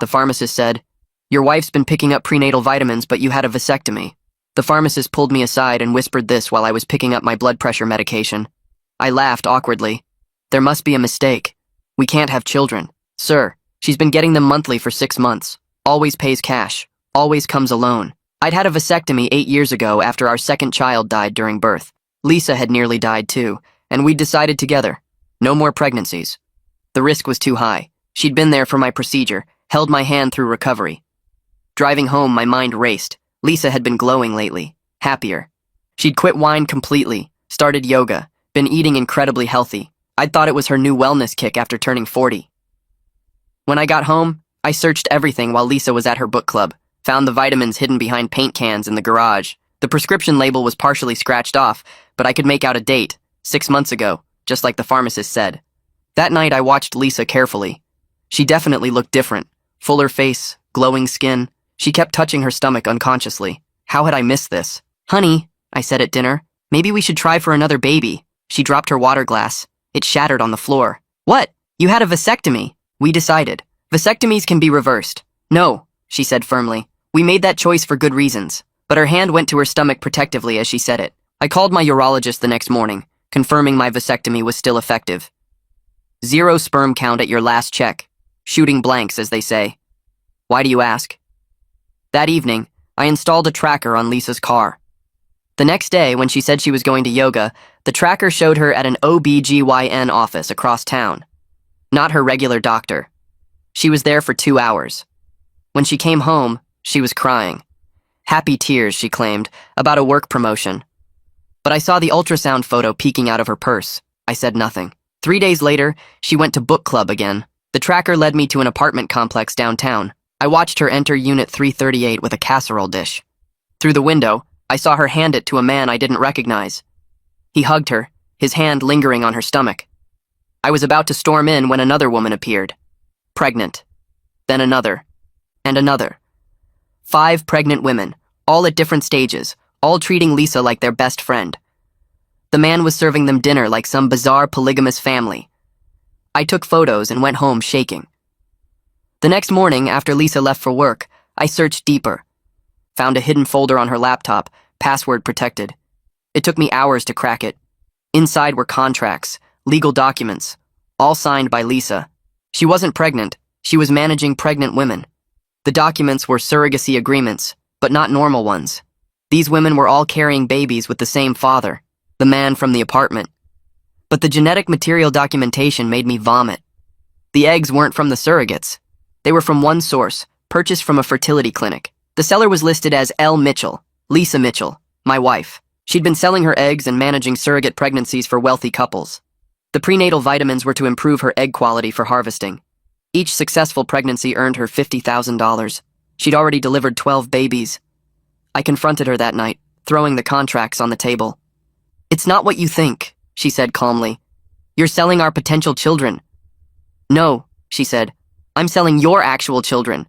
The pharmacist said, "Your wife's been picking up prenatal vitamins, but you had a vasectomy." The pharmacist pulled me aside and whispered this while I was picking up my blood pressure medication. I laughed awkwardly. "There must be a mistake. We can't have children." "Sir, she's been getting them monthly for 6 months. Always pays cash. Always comes alone." I'd had a vasectomy 8 years ago after our second child died during birth. Lisa had nearly died too, and we'd decided together, no more pregnancies. The risk was too high. She'd been there for my procedure, held my hand through recovery. Driving home, my mind raced. Lisa had been glowing lately, happier. She'd quit wine completely, started yoga, been eating incredibly healthy. I'd thought it was her new wellness kick after turning 40. When I got home, I searched everything while Lisa was at her book club, found the vitamins hidden behind paint cans in the garage. The prescription label was partially scratched off, but I could make out a date, 6 months ago, just like the pharmacist said. That night I watched Lisa carefully. She definitely looked different. Fuller face, glowing skin. She kept touching her stomach unconsciously. How had I missed this? "Honey," I said at dinner, "maybe we should try for another baby." She dropped her water glass. It shattered on the floor. "What? You had a vasectomy?" "We decided. Vasectomies can be reversed." "No," she said firmly. "We made that choice for good reasons." But her hand went to her stomach protectively as she said it. I called my urologist the next morning, confirming my vasectomy was still effective. 0 sperm count at your last check. Shooting blanks, as they say. Why do you ask? That evening, I installed a tracker on Lisa's car. The next day, when she said she was going to yoga, the tracker showed her at an OB/GYN office across town. Not her regular doctor. She was there for 2 hours. When she came home, she was crying. Happy tears, she claimed, about a work promotion. But I saw the ultrasound photo peeking out of her purse. I said nothing. 3 days later, she went to book club again. The tracker led me to an apartment complex downtown. I watched her enter Unit 338 with a casserole dish. Through the window, I saw her hand it to a man I didn't recognize. He hugged her, his hand lingering on her stomach. I was about to storm in when another woman appeared. Pregnant. Then another. And another. 5 pregnant women, all at different stages, all treating Lisa like their best friend. The man was serving them dinner like some bizarre polygamous family. I took photos and went home shaking. The next morning, after Lisa left for work, I searched deeper. Found a hidden folder on her laptop, password protected. It took me hours to crack it. Inside were contracts, legal documents, all signed by Lisa. She wasn't pregnant, she was managing pregnant women. The documents were surrogacy agreements, but not normal ones. These women were all carrying babies with the same father, the man from the apartment. But the genetic material documentation made me vomit. The eggs weren't from the surrogates. They were from one source, purchased from a fertility clinic. The seller was listed as L. Mitchell, Lisa Mitchell, my wife. She'd been selling her eggs and managing surrogate pregnancies for wealthy couples. The prenatal vitamins were to improve her egg quality for harvesting. Each successful pregnancy earned her $50,000. She'd already delivered 12 babies. I confronted her that night, throwing the contracts on the table. "It's not what you think," she said calmly. "You're selling our potential children." "No," she said. "I'm selling your actual children."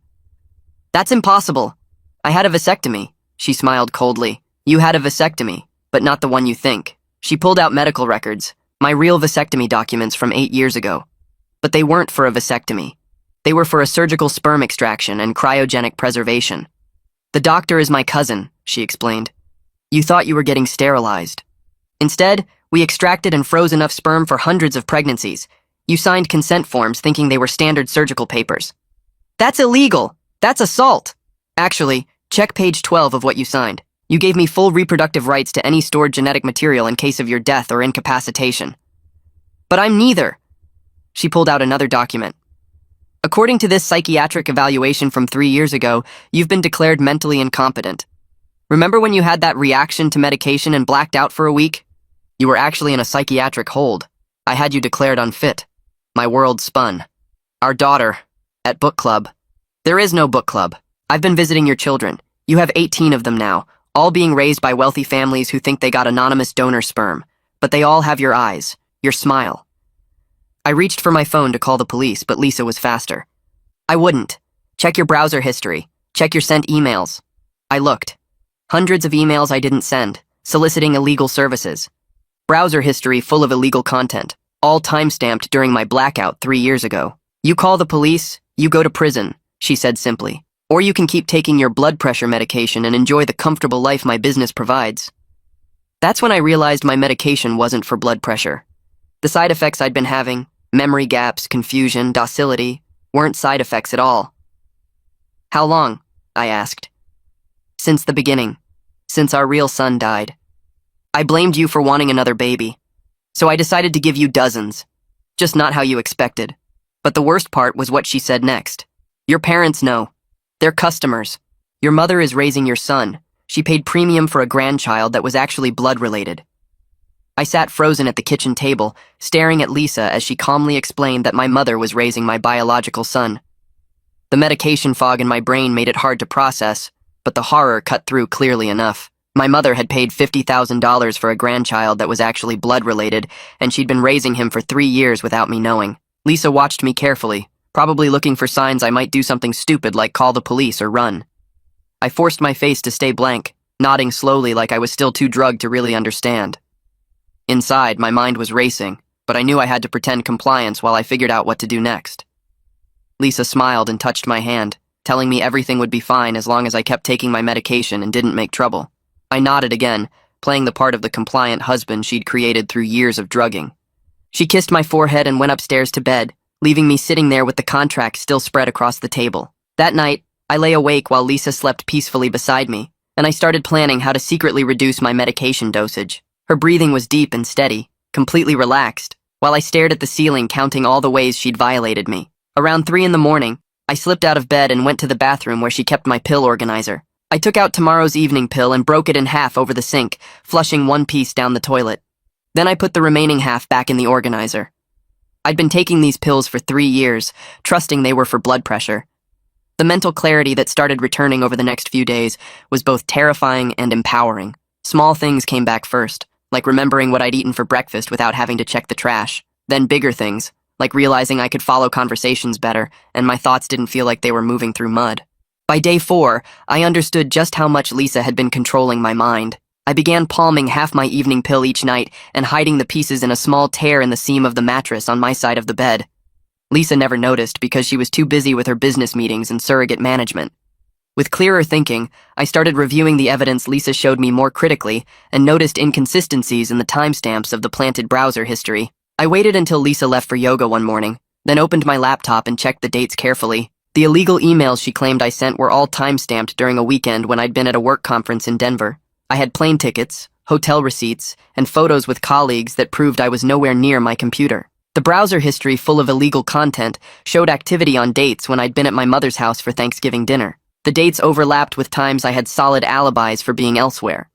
"That's impossible." "I had a vasectomy," she smiled coldly. "You had a vasectomy, but not the one you think." She pulled out medical records, my real vasectomy documents from 8 years ago. But they weren't for a vasectomy. They were for a surgical sperm extraction and cryogenic preservation. "The doctor is my cousin," she explained. "You thought you were getting sterilized. Instead, we extracted and froze enough sperm for hundreds of pregnancies. You signed consent forms thinking they were standard surgical papers." "That's illegal. That's assault." "Actually, check page 12 of what you signed. You gave me full reproductive rights to any stored genetic material in case of your death or incapacitation." "But I'm neither." She pulled out another document. "According to this psychiatric evaluation from 3 years ago, you've been declared mentally incompetent. Remember when you had that reaction to medication and blacked out for a week? You were actually in a psychiatric hold. I had you declared unfit." My world spun. "Our daughter, at book club." "There is no book club. I've been visiting your children. You have 18 of them now, all being raised by wealthy families who think they got anonymous donor sperm. But they all have your eyes, your smile." I reached for my phone to call the police, but Lisa was faster. "I wouldn't. Check your browser history. Check your sent emails." I looked. Hundreds of emails I didn't send, soliciting illegal services. Browser history full of illegal content, all timestamped during my blackout 3 years ago. "You call the police, you go to prison," she said simply. Or you can keep taking your blood pressure medication and enjoy the comfortable life my business provides. That's when I realized my medication wasn't for blood pressure. The side effects I'd been having, memory gaps, confusion, docility, weren't side effects at all. How long? I asked. Since the beginning. Since our real son died. I blamed you for wanting another baby. So I decided to give you dozens. Just not how you expected. But the worst part was what she said next. Your parents know. They're customers. Your mother is raising your son. She paid premium for a grandchild that was actually blood-related. I sat frozen at the kitchen table, staring at Lisa as she calmly explained that my mother was raising my biological son. The medication fog in my brain made it hard to process, but the horror cut through clearly enough. My mother had paid $50,000 for a grandchild that was actually blood-related, and she'd been raising him for 3 years without me knowing. Lisa watched me carefully, probably looking for signs I might do something stupid like call the police or run. I forced my face to stay blank, nodding slowly like I was still too drugged to really understand. Inside, my mind was racing, but I knew I had to pretend compliance while I figured out what to do next. Lisa smiled and touched my hand, telling me everything would be fine as long as I kept taking my medication and didn't make trouble. I nodded again, playing the part of the compliant husband she'd created through years of drugging. She kissed my forehead and went upstairs to bed, leaving me sitting there with the contract still spread across the table. That night, I lay awake while Lisa slept peacefully beside me, and I started planning how to secretly reduce my medication dosage. Her breathing was deep and steady, completely relaxed, while I stared at the ceiling counting all the ways she'd violated me. Around 3 in the morning, I slipped out of bed and went to the bathroom where she kept my pill organizer. I took out tomorrow's evening pill and broke it in half over the sink, flushing one piece down the toilet. Then I put the remaining half back in the organizer. I'd been taking these pills for 3 years, trusting they were for blood pressure. The mental clarity that started returning over the next few days was both terrifying and empowering. Small things came back first, like remembering what I'd eaten for breakfast without having to check the trash. Then bigger things, like realizing I could follow conversations better, and my thoughts didn't feel like they were moving through mud. By day 4, I understood just how much Lisa had been controlling my mind. I began palming half my evening pill each night and hiding the pieces in a small tear in the seam of the mattress on my side of the bed. Lisa never noticed because she was too busy with her business meetings and surrogate management. With clearer thinking, I started reviewing the evidence Lisa showed me more critically and noticed inconsistencies in the timestamps of the planted browser history. I waited until Lisa left for yoga one morning, then opened my laptop and checked the dates carefully. The illegal emails she claimed I sent were all timestamped during a weekend when I'd been at a work conference in Denver. I had plane tickets, hotel receipts, and photos with colleagues that proved I was nowhere near my computer. The browser history, full of illegal content, showed activity on dates when I'd been at my mother's house for Thanksgiving dinner. The dates overlapped with times I had solid alibis for being elsewhere.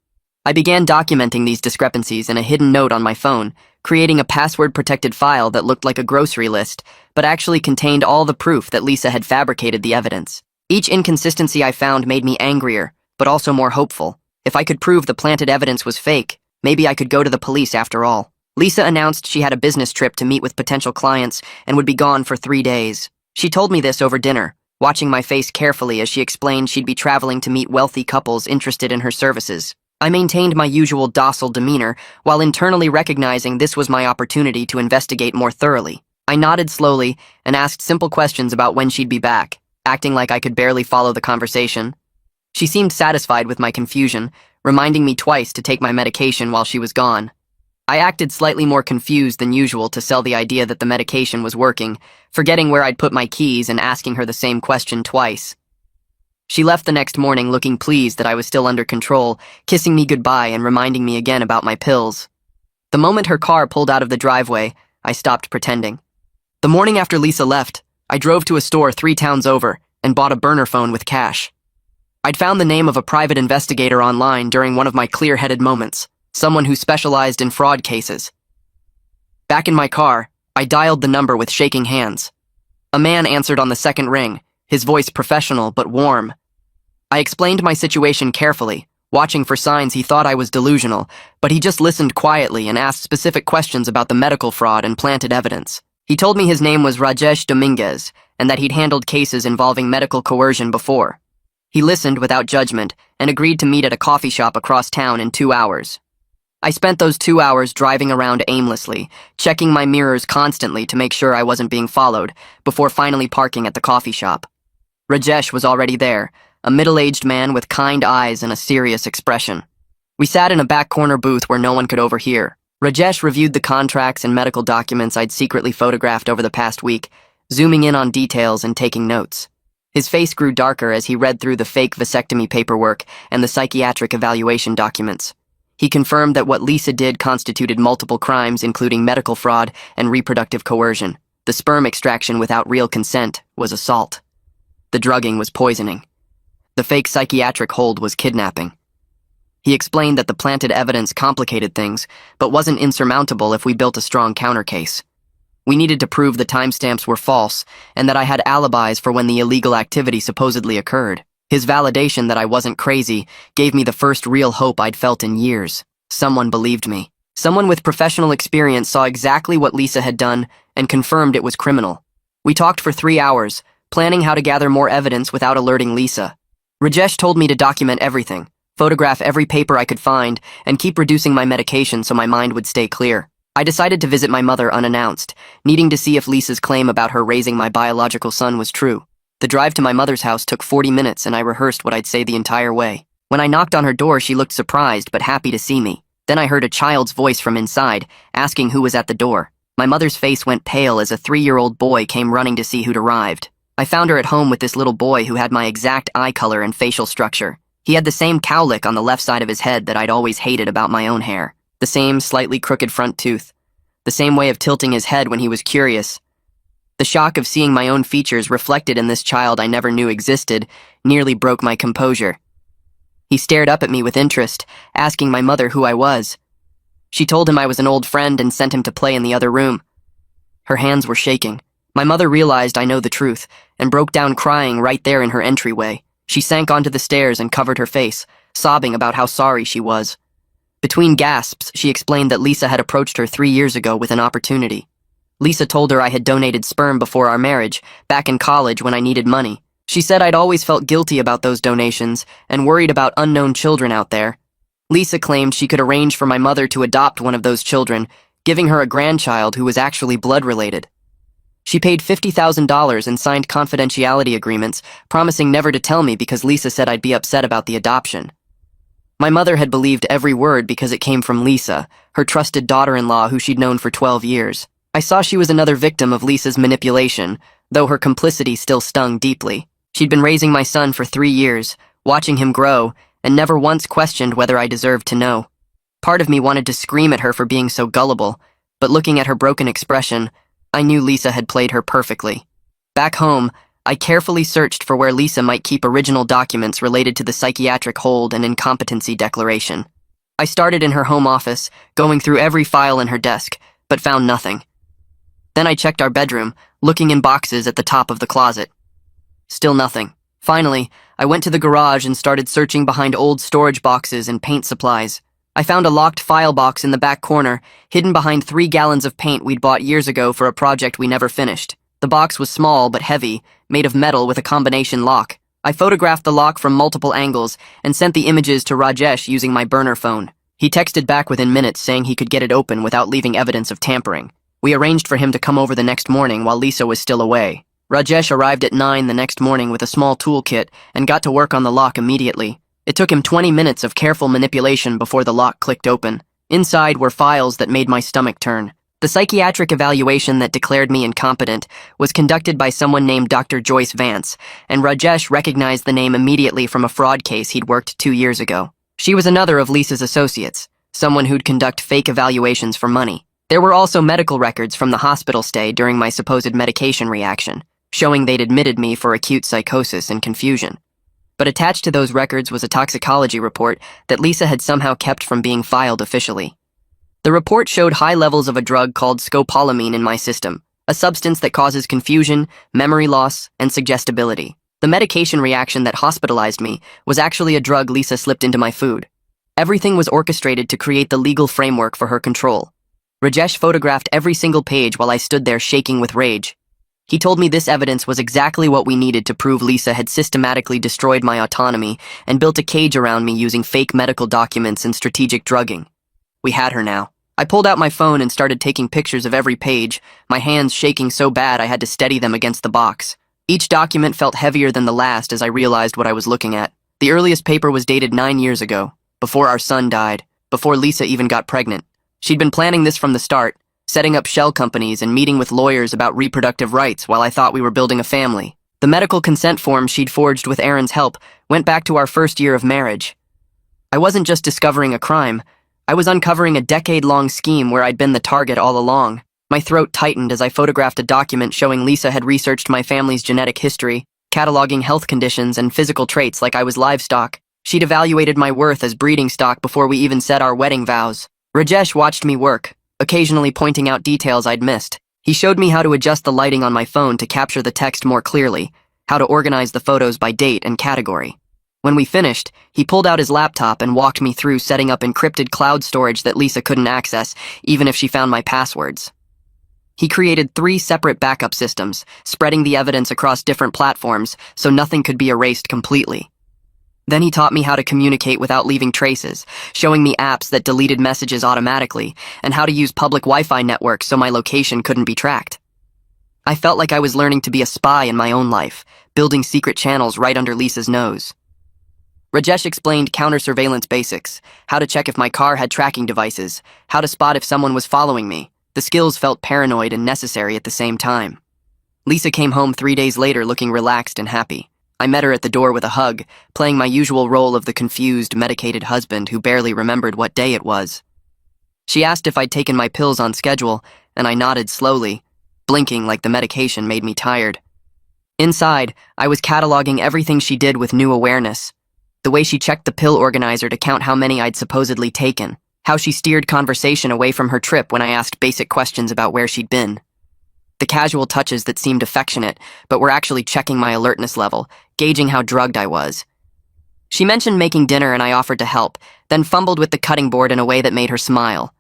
I began documenting these discrepancies in a hidden note on my phone, creating a password-protected file that looked like a grocery list, but actually contained all the proof that Lisa had fabricated the evidence. Each inconsistency I found made me angrier, but also more hopeful. If I could prove the planted evidence was fake, maybe I could go to the police after all. Lisa announced she had a business trip to meet with potential clients and would be gone for 3 days. She told me this over dinner, watching my face carefully as she explained she'd be traveling to meet wealthy couples interested in her services. I maintained my usual docile demeanor while internally recognizing this was my opportunity to investigate more thoroughly. I nodded slowly and asked simple questions about when she'd be back, acting like I could barely follow the conversation. She seemed satisfied with my confusion, reminding me twice to take my medication while she was gone. I acted slightly more confused than usual to sell the idea that the medication was working, forgetting where I'd put my keys and asking her the same question twice. She left the next morning looking pleased that I was still under control, kissing me goodbye and reminding me again about my pills. The moment her car pulled out of the driveway, I stopped pretending. The morning after Lisa left, I drove to a store 3 towns over and bought a burner phone with cash. I'd found the name of a private investigator online during one of my clear-headed moments, someone who specialized in fraud cases. Back in my car, I dialed the number with shaking hands. A man answered on the second ring, his voice professional but warm. I explained my situation carefully, watching for signs he thought I was delusional, but he just listened quietly and asked specific questions about the medical fraud and planted evidence. He told me his name was Rajesh Dominguez and that he'd handled cases involving medical coercion before. He listened without judgment and agreed to meet at a coffee shop across town in 2 hours. I spent those 2 hours driving around aimlessly, checking my mirrors constantly to make sure I wasn't being followed, before finally parking at the coffee shop. Rajesh was already there, a middle-aged man with kind eyes and a serious expression. We sat in a back corner booth where no one could overhear. Rajesh reviewed the contracts and medical documents I'd secretly photographed over the past week, zooming in on details and taking notes. His face grew darker as he read through the fake vasectomy paperwork and the psychiatric evaluation documents. He confirmed that what Lisa did constituted multiple crimes, including medical fraud and reproductive coercion. The sperm extraction without real consent was assault. The drugging was poisoning. The fake psychiatric hold was kidnapping. He explained that the planted evidence complicated things, but wasn't insurmountable if we built a strong countercase. We needed to prove the timestamps were false, and that I had alibis for when the illegal activity supposedly occurred. His validation that I wasn't crazy gave me the first real hope I'd felt in years. Someone believed me. Someone with professional experience saw exactly what Lisa had done and confirmed it was criminal. We talked for 3 hours, planning how to gather more evidence without alerting Lisa. Rajesh told me to document everything, photograph every paper I could find, and keep reducing my medication so my mind would stay clear. I decided to visit my mother unannounced, needing to see if Lisa's claim about her raising my biological son was true. The drive to my mother's house took 40 minutes and I rehearsed what I'd say the entire way. When I knocked on her door, she looked surprised but happy to see me. Then I heard a child's voice from inside, asking who was at the door. My mother's face went pale as a 3-year-old boy came running to see who'd arrived. I found her at home with this little boy who had my exact eye color and facial structure. He had the same cowlick on the left side of his head that I'd always hated about my own hair. The same slightly crooked front tooth. The same way of tilting his head when he was curious. The shock of seeing my own features reflected in this child I never knew existed nearly broke my composure. He stared up at me with interest, asking my mother who I was. She told him I was an old friend and sent him to play in the other room. Her hands were shaking. My mother realized I know the truth and broke down crying right there in her entryway. She sank onto the stairs and covered her face, sobbing about how sorry she was. Between gasps, she explained that Lisa had approached her 3 years ago with an opportunity. Lisa told her I had donated sperm before our marriage, back in college when I needed money. She said I'd always felt guilty about those donations and worried about unknown children out there. Lisa claimed she could arrange for my mother to adopt one of those children, giving her a grandchild who was actually blood-related. She paid $50,000 and signed confidentiality agreements, promising never to tell me because Lisa said I'd be upset about the adoption. My mother had believed every word because it came from Lisa, her trusted daughter-in-law who she'd known for 12 years. I saw she was another victim of Lisa's manipulation, though her complicity still stung deeply. She'd been raising my son for 3 years, watching him grow, and never once questioned whether I deserved to know. Part of me wanted to scream at her for being so gullible, but looking at her broken expression, I knew Lisa had played her perfectly. Back home, I carefully searched for where Lisa might keep original documents related to the psychiatric hold and incompetency declaration. I started in her home office, going through every file in her desk, but found nothing. Then I checked our bedroom, looking in boxes at the top of the closet. Still nothing. Finally, I went to the garage and started searching behind old storage boxes and paint supplies. I found a locked file box in the back corner, hidden behind 3 gallons of paint we'd bought years ago for a project we never finished. The box was small but heavy, made of metal with a combination lock. I photographed the lock from multiple angles and sent the images to Rajesh using my burner phone. He texted back within minutes saying he could get it open without leaving evidence of tampering. We arranged for him to come over the next morning while Lisa was still away. Rajesh arrived at 9 the next morning with a small toolkit and got to work on the lock immediately. It took him 20 minutes of careful manipulation before the lock clicked open. Inside were files that made my stomach turn. The psychiatric evaluation that declared me incompetent was conducted by someone named Dr. Joyce Vance, and Rajesh recognized the name immediately from a fraud case he'd worked 2 years ago. She was another of Lisa's associates, someone who'd conduct fake evaluations for money. There were also medical records from the hospital stay during my supposed medication reaction, showing they'd admitted me for acute psychosis and confusion. But attached to those records was a toxicology report that Lisa had somehow kept from being filed officially. The report showed high levels of a drug called scopolamine in my system, a substance that causes confusion, memory loss, and suggestibility. The medication reaction that hospitalized me was actually a drug Lisa slipped into my food. Everything was orchestrated to create the legal framework for her control. Rajesh photographed every single page while I stood there shaking with rage. He told me this evidence was exactly what we needed to prove Lisa had systematically destroyed my autonomy and built a cage around me using fake medical documents and strategic drugging. We had her now. I pulled out my phone and started taking pictures of every page, my hands shaking so bad I had to steady them against the box. Each document felt heavier than the last as I realized what I was looking at. The earliest paper was dated 9 years ago, before our son died, before Lisa even got pregnant. She'd been planning this from the start, setting up shell companies and meeting with lawyers about reproductive rights while I thought we were building a family. The medical consent form she'd forged with Aaron's help went back to our first year of marriage. I wasn't just discovering a crime, I was uncovering a decade-long scheme where I'd been the target all along. My throat tightened as I photographed a document showing Lisa had researched my family's genetic history, cataloging health conditions and physical traits like I was livestock. She'd evaluated my worth as breeding stock before we even said our wedding vows. Rajesh watched me work, occasionally pointing out details I'd missed. He showed me how to adjust the lighting on my phone to capture the text more clearly, how to organize the photos by date and category. When we finished, he pulled out his laptop and walked me through setting up encrypted cloud storage that Lisa couldn't access, even if she found my passwords. He created 3 separate backup systems, spreading the evidence across different platforms so nothing could be erased completely. Then he taught me how to communicate without leaving traces, showing me apps that deleted messages automatically, and how to use public Wi-Fi networks so my location couldn't be tracked. I felt like I was learning to be a spy in my own life, building secret channels right under Lisa's nose. Rajesh explained counter-surveillance basics, how to check if my car had tracking devices, how to spot if someone was following me. The skills felt paranoid and necessary at the same time. Lisa came home 3 days later looking relaxed and happy. I met her at the door with a hug, playing my usual role of the confused, medicated husband who barely remembered what day it was. She asked if I'd taken my pills on schedule, and I nodded slowly, blinking like the medication made me tired. Inside, I was cataloging everything she did with new awareness. The way she checked the pill organizer to count how many I'd supposedly taken, how she steered conversation away from her trip when I asked basic questions about where she'd been. The casual touches that seemed affectionate, but were actually checking my alertness level, gauging how drugged I was. She mentioned making dinner and I offered to help, then fumbled with the cutting board in a way that made her smile.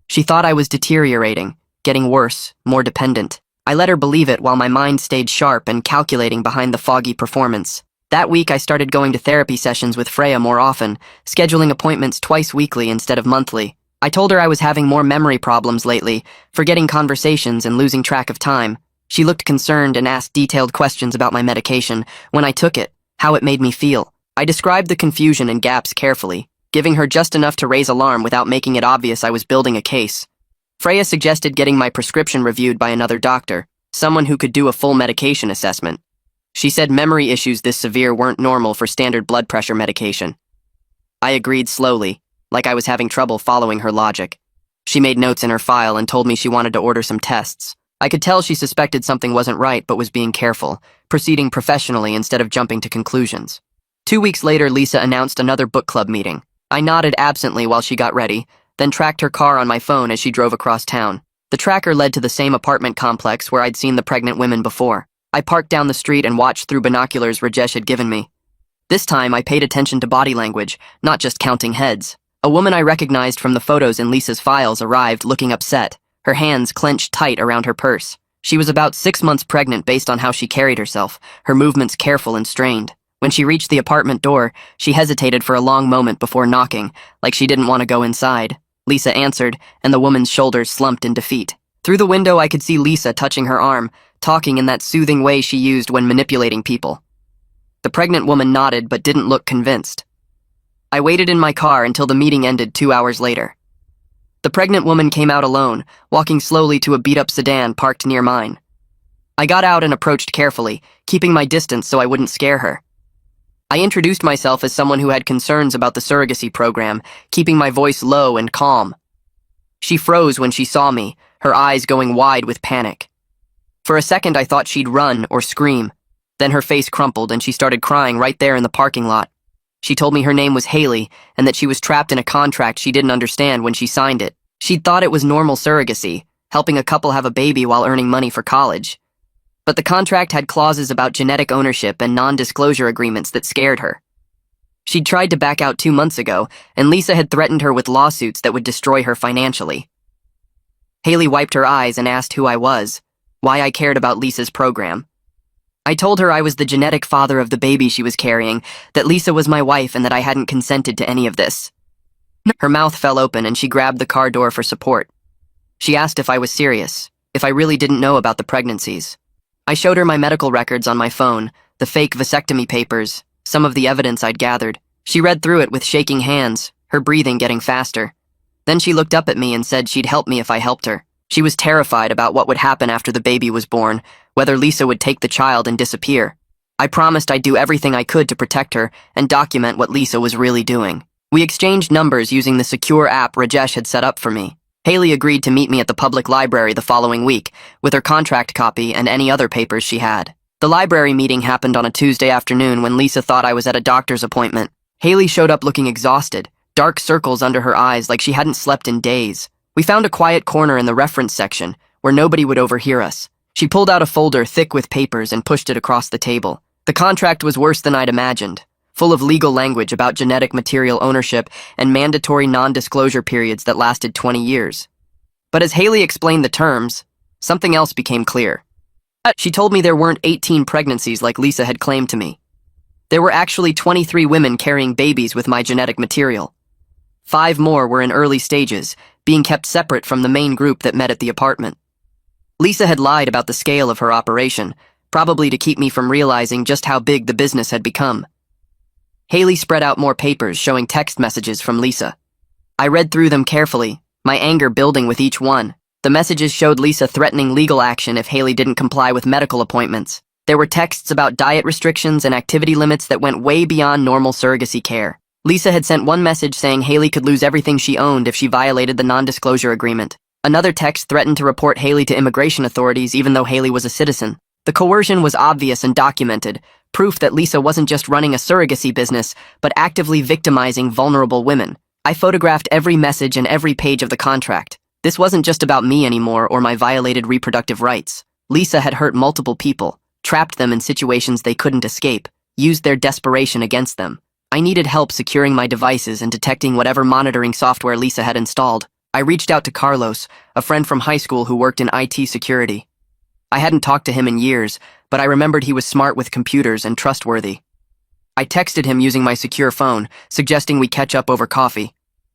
She thought I was deteriorating, getting worse, more dependent. I let her believe it while my mind stayed sharp and calculating behind the foggy performance. That week I started going to therapy sessions with Freya more often, scheduling appointments twice weekly instead of monthly. I told her I was having more memory problems lately, forgetting conversations and losing track of time. She looked concerned and asked detailed questions about my medication, when I took it, how it made me feel. I described the confusion and gaps carefully, giving her just enough to raise alarm without making it obvious I was building a case. Freya suggested getting my prescription reviewed by another doctor, someone who could do a full medication assessment. She said memory issues this severe weren't normal for standard blood pressure medication. I agreed slowly, like I was having trouble following her logic. She made notes in her file and told me she wanted to order some tests. I could tell she suspected something wasn't right but was being careful, proceeding professionally instead of jumping to conclusions. 2 weeks later, Lisa announced another book club meeting. I nodded absently while she got ready, then tracked her car on my phone as she drove across town. The tracker led to the same apartment complex where I'd seen the pregnant women before. I parked down the street and watched through binoculars Rajesh had given me. This time, I paid attention to body language, not just counting heads. A woman I recognized from the photos in Lisa's files arrived looking upset, her hands clenched tight around her purse. She was about 6 months pregnant based on how she carried herself, her movements careful and strained. When she reached the apartment door, she hesitated for a long moment before knocking, like she didn't want to go inside. Lisa answered, and the woman's shoulders slumped in defeat. Through the window, I could see Lisa touching her arm, talking in that soothing way she used when manipulating people. The pregnant woman nodded but didn't look convinced. I waited in my car until the meeting ended 2 hours later. The pregnant woman came out alone, walking slowly to a beat-up sedan parked near mine. I got out and approached carefully, keeping my distance so I wouldn't scare her. I introduced myself as someone who had concerns about the surrogacy program, keeping my voice low and calm. She froze when she saw me, her eyes going wide with panic. For a second, I thought she'd run or scream. Then her face crumpled and she started crying right there in the parking lot. She told me her name was Haley and that she was trapped in a contract she didn't understand when she signed it. She'd thought it was normal surrogacy, helping a couple have a baby while earning money for college. But the contract had clauses about genetic ownership and non-disclosure agreements that scared her. She'd tried to back out 2 months ago, and Lisa had threatened her with lawsuits that would destroy her financially. Haley wiped her eyes and asked who I was, why I cared about Lisa's program. I told her I was the genetic father of the baby she was carrying, that Lisa was my wife and that I hadn't consented to any of this. Her mouth fell open and she grabbed the car door for support. She asked if I was serious, if I really didn't know about the pregnancies. I showed her my medical records on my phone, the fake vasectomy papers, some of the evidence I'd gathered. She read through it with shaking hands, her breathing getting faster. Then she looked up at me and said she'd help me if I helped her. She was terrified about what would happen after the baby was born, whether Lisa would take the child and disappear. I promised I'd do everything I could to protect her and document what Lisa was really doing. We exchanged numbers using the secure app Rajesh had set up for me. Haley agreed to meet me at the public library the following week, with her contract copy and any other papers she had. The library meeting happened on a Tuesday afternoon when Lisa thought I was at a doctor's appointment. Haley showed up looking exhausted, dark circles under her eyes like she hadn't slept in days. We found a quiet corner in the reference section, where nobody would overhear us. She pulled out a folder thick with papers and pushed it across the table. The contract was worse than I'd imagined, full of legal language about genetic material ownership and mandatory non-disclosure periods that lasted 20 years. But as Haley explained the terms, something else became clear. She told me there weren't 18 pregnancies like Lisa had claimed to me. There were actually 23 women carrying babies with my genetic material. 5 more were in early stages, being kept separate from the main group that met at the apartment. Lisa had lied about the scale of her operation, probably to keep me from realizing just how big the business had become. Haley spread out more papers showing text messages from Lisa. I read through them carefully, my anger building with each one. The messages showed Lisa threatening legal action if Haley didn't comply with medical appointments. There were texts about diet restrictions and activity limits that went way beyond normal surrogacy care. Lisa had sent one message saying Haley could lose everything she owned if she violated the non-disclosure agreement. Another text threatened to report Haley to immigration authorities even though Haley was a citizen. The coercion was obvious and documented, proof that Lisa wasn't just running a surrogacy business, but actively victimizing vulnerable women. I photographed every message and every page of the contract. This wasn't just about me anymore or my violated reproductive rights. Lisa had hurt multiple people, trapped them in situations they couldn't escape, used their desperation against them. I needed help securing my devices and detecting whatever monitoring software Lisa had installed. I reached out to Carlos, a friend from high school who worked in IT security. I hadn't talked to him in years, but I remembered he was smart with computers and trustworthy. I texted him using my secure phone, suggesting we catch up over coffee.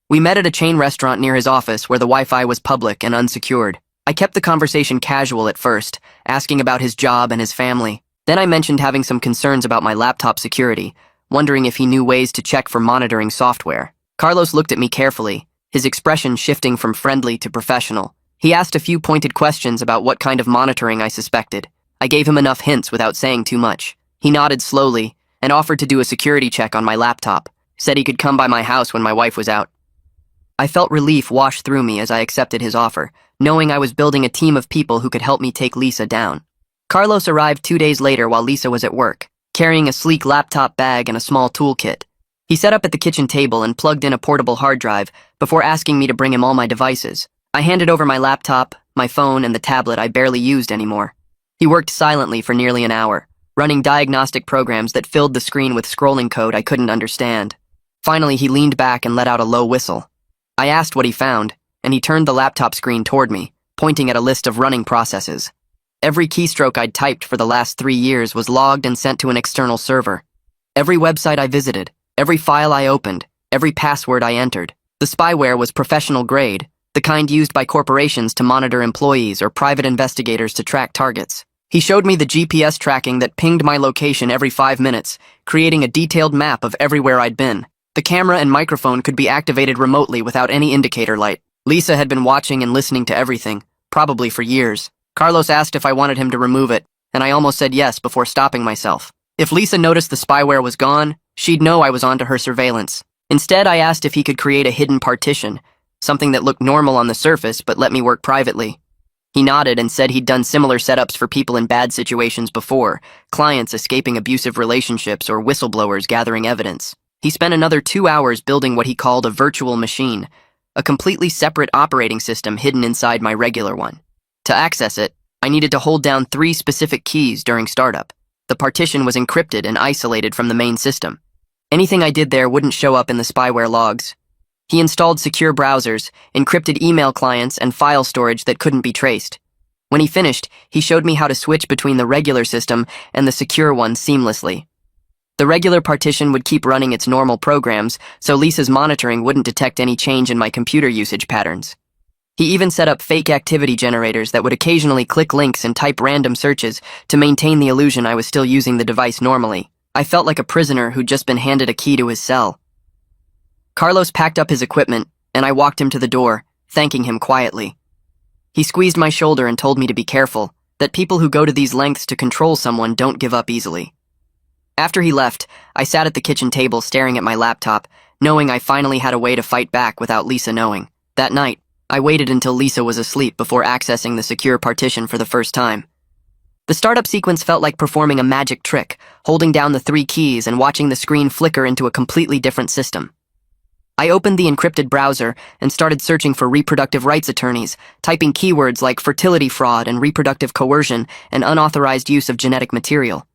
We met at a chain restaurant near his office where the Wi-Fi was public and unsecured. I kept the conversation casual at first, asking about his job and his family. Then I mentioned having some concerns about my laptop security, wondering if he knew ways to check for monitoring software. Carlos looked at me carefully, his expression shifting from friendly to professional. He asked a few pointed questions about what kind of monitoring I suspected. I gave him enough hints without saying too much. He nodded slowly and offered to do a security check on my laptop, said he could come by my house when my wife was out. I felt relief wash through me as I accepted his offer, knowing I was building a team of people who could help me take Lisa down. Carlos arrived 2 days later while Lisa was at work, carrying a sleek laptop bag and a small toolkit. He sat up at the kitchen table and plugged in a portable hard drive before asking me to bring him all my devices. I handed over my laptop, my phone, and the tablet I barely used anymore. He worked silently for nearly an hour, running diagnostic programs that filled the screen with scrolling code I couldn't understand. Finally, he leaned back and let out a low whistle. I asked what he found, and he turned the laptop screen toward me, pointing at a list of running processes. Every keystroke I'd typed for the last 3 years was logged and sent to an external server. Every website I visited, every file I opened, every password I entered. The spyware was professional grade, the kind used by corporations to monitor employees or private investigators to track targets. He showed me the GPS tracking that pinged my location every 5 minutes, creating a detailed map of everywhere I'd been. The camera and microphone could be activated remotely without any indicator light. Lisa had been watching and listening to everything, probably for years. Carlos asked if I wanted him to remove it, and I almost said yes before stopping myself. If Lisa noticed the spyware was gone, she'd know I was onto her surveillance. Instead, I asked if he could create a hidden partition, something that looked normal on the surface but let me work privately. He nodded and said he'd done similar setups for people in bad situations before, clients escaping abusive relationships or whistleblowers gathering evidence. He spent another 2 hours building what he called a virtual machine, a completely separate operating system hidden inside my regular one. To access it, I needed to hold down 3 specific keys during startup. The partition was encrypted and isolated from the main system. Anything I did there wouldn't show up in the spyware logs. He installed secure browsers, encrypted email clients, and file storage that couldn't be traced. When he finished, he showed me how to switch between the regular system and the secure one seamlessly. The regular partition would keep running its normal programs, so Lisa's monitoring wouldn't detect any change in my computer usage patterns. He even set up fake activity generators that would occasionally click links and type random searches to maintain the illusion I was still using the device normally. I felt like a prisoner who'd just been handed a key to his cell. Carlos packed up his equipment, and I walked him to the door, thanking him quietly. He squeezed my shoulder and told me to be careful, that people who go to these lengths to control someone don't give up easily. After he left, I sat at the kitchen table staring at my laptop, knowing I finally had a way to fight back without Lisa knowing. That night, I waited until Lisa was asleep before accessing the secure partition for the first time. The startup sequence felt like performing a magic trick, holding down the 3 keys and watching the screen flicker into a completely different system. I opened the encrypted browser and started searching for reproductive rights attorneys, typing keywords like fertility fraud and reproductive coercion and unauthorized use of genetic material.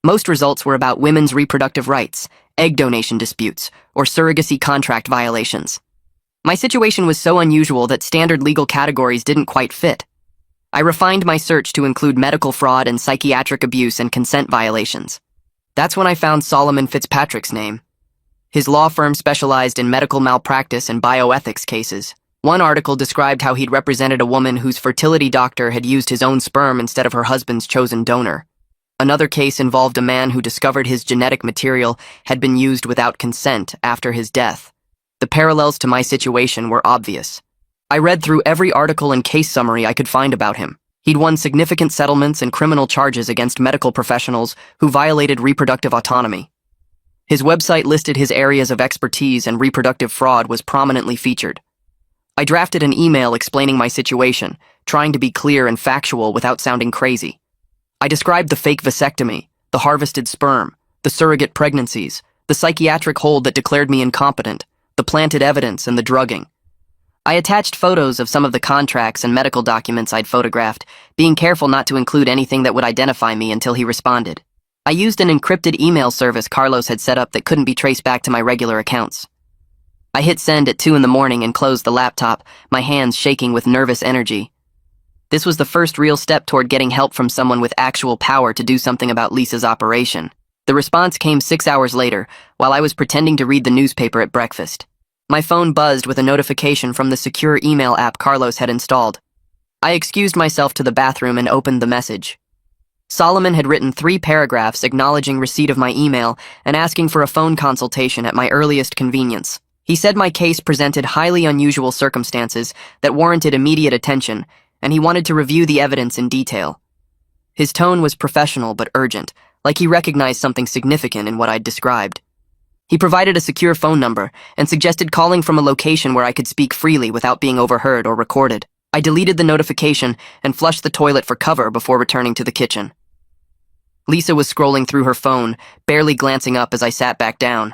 Most results were about women's reproductive rights, egg donation disputes, or surrogacy contract violations. My situation was so unusual that standard legal categories didn't quite fit. I refined my search to include medical fraud and psychiatric abuse and consent violations. That's when I found Solomon Fitzpatrick's name. His law firm specialized in medical malpractice and bioethics cases. One article described how he'd represented a woman whose fertility doctor had used his own sperm instead of her husband's chosen donor. Another case involved a man who discovered his genetic material had been used without consent after his death. The parallels to my situation were obvious. I read through every article and case summary I could find about him. He'd won significant settlements and criminal charges against medical professionals who violated reproductive autonomy. His website listed his areas of expertise, and reproductive fraud was prominently featured. I drafted an email explaining my situation, trying to be clear and factual without sounding crazy. I described the fake vasectomy, the harvested sperm, the surrogate pregnancies, the psychiatric hold that declared me incompetent, the planted evidence, and the drugging. I attached photos of some of the contracts and medical documents I'd photographed, being careful not to include anything that would identify me until he responded. I used an encrypted email service Carlos had set up that couldn't be traced back to my regular accounts. I hit send at 2 a.m. and closed the laptop, my hands shaking with nervous energy. This was the first real step toward getting help from someone with actual power to do something about Lisa's operation. The response came 6 hours later, while I was pretending to read the newspaper at breakfast. My phone buzzed with a notification from the secure email app Carlos had installed. I excused myself to the bathroom and opened the message. Solomon had written 3 paragraphs acknowledging receipt of my email and asking for a phone consultation at my earliest convenience. He said my case presented highly unusual circumstances that warranted immediate attention, and he wanted to review the evidence in detail. His tone was professional but urgent, like he recognized something significant in what I'd described. He provided a secure phone number and suggested calling from a location where I could speak freely without being overheard or recorded. I deleted the notification and flushed the toilet for cover before returning to the kitchen. Lisa was scrolling through her phone, barely glancing up as I sat back down.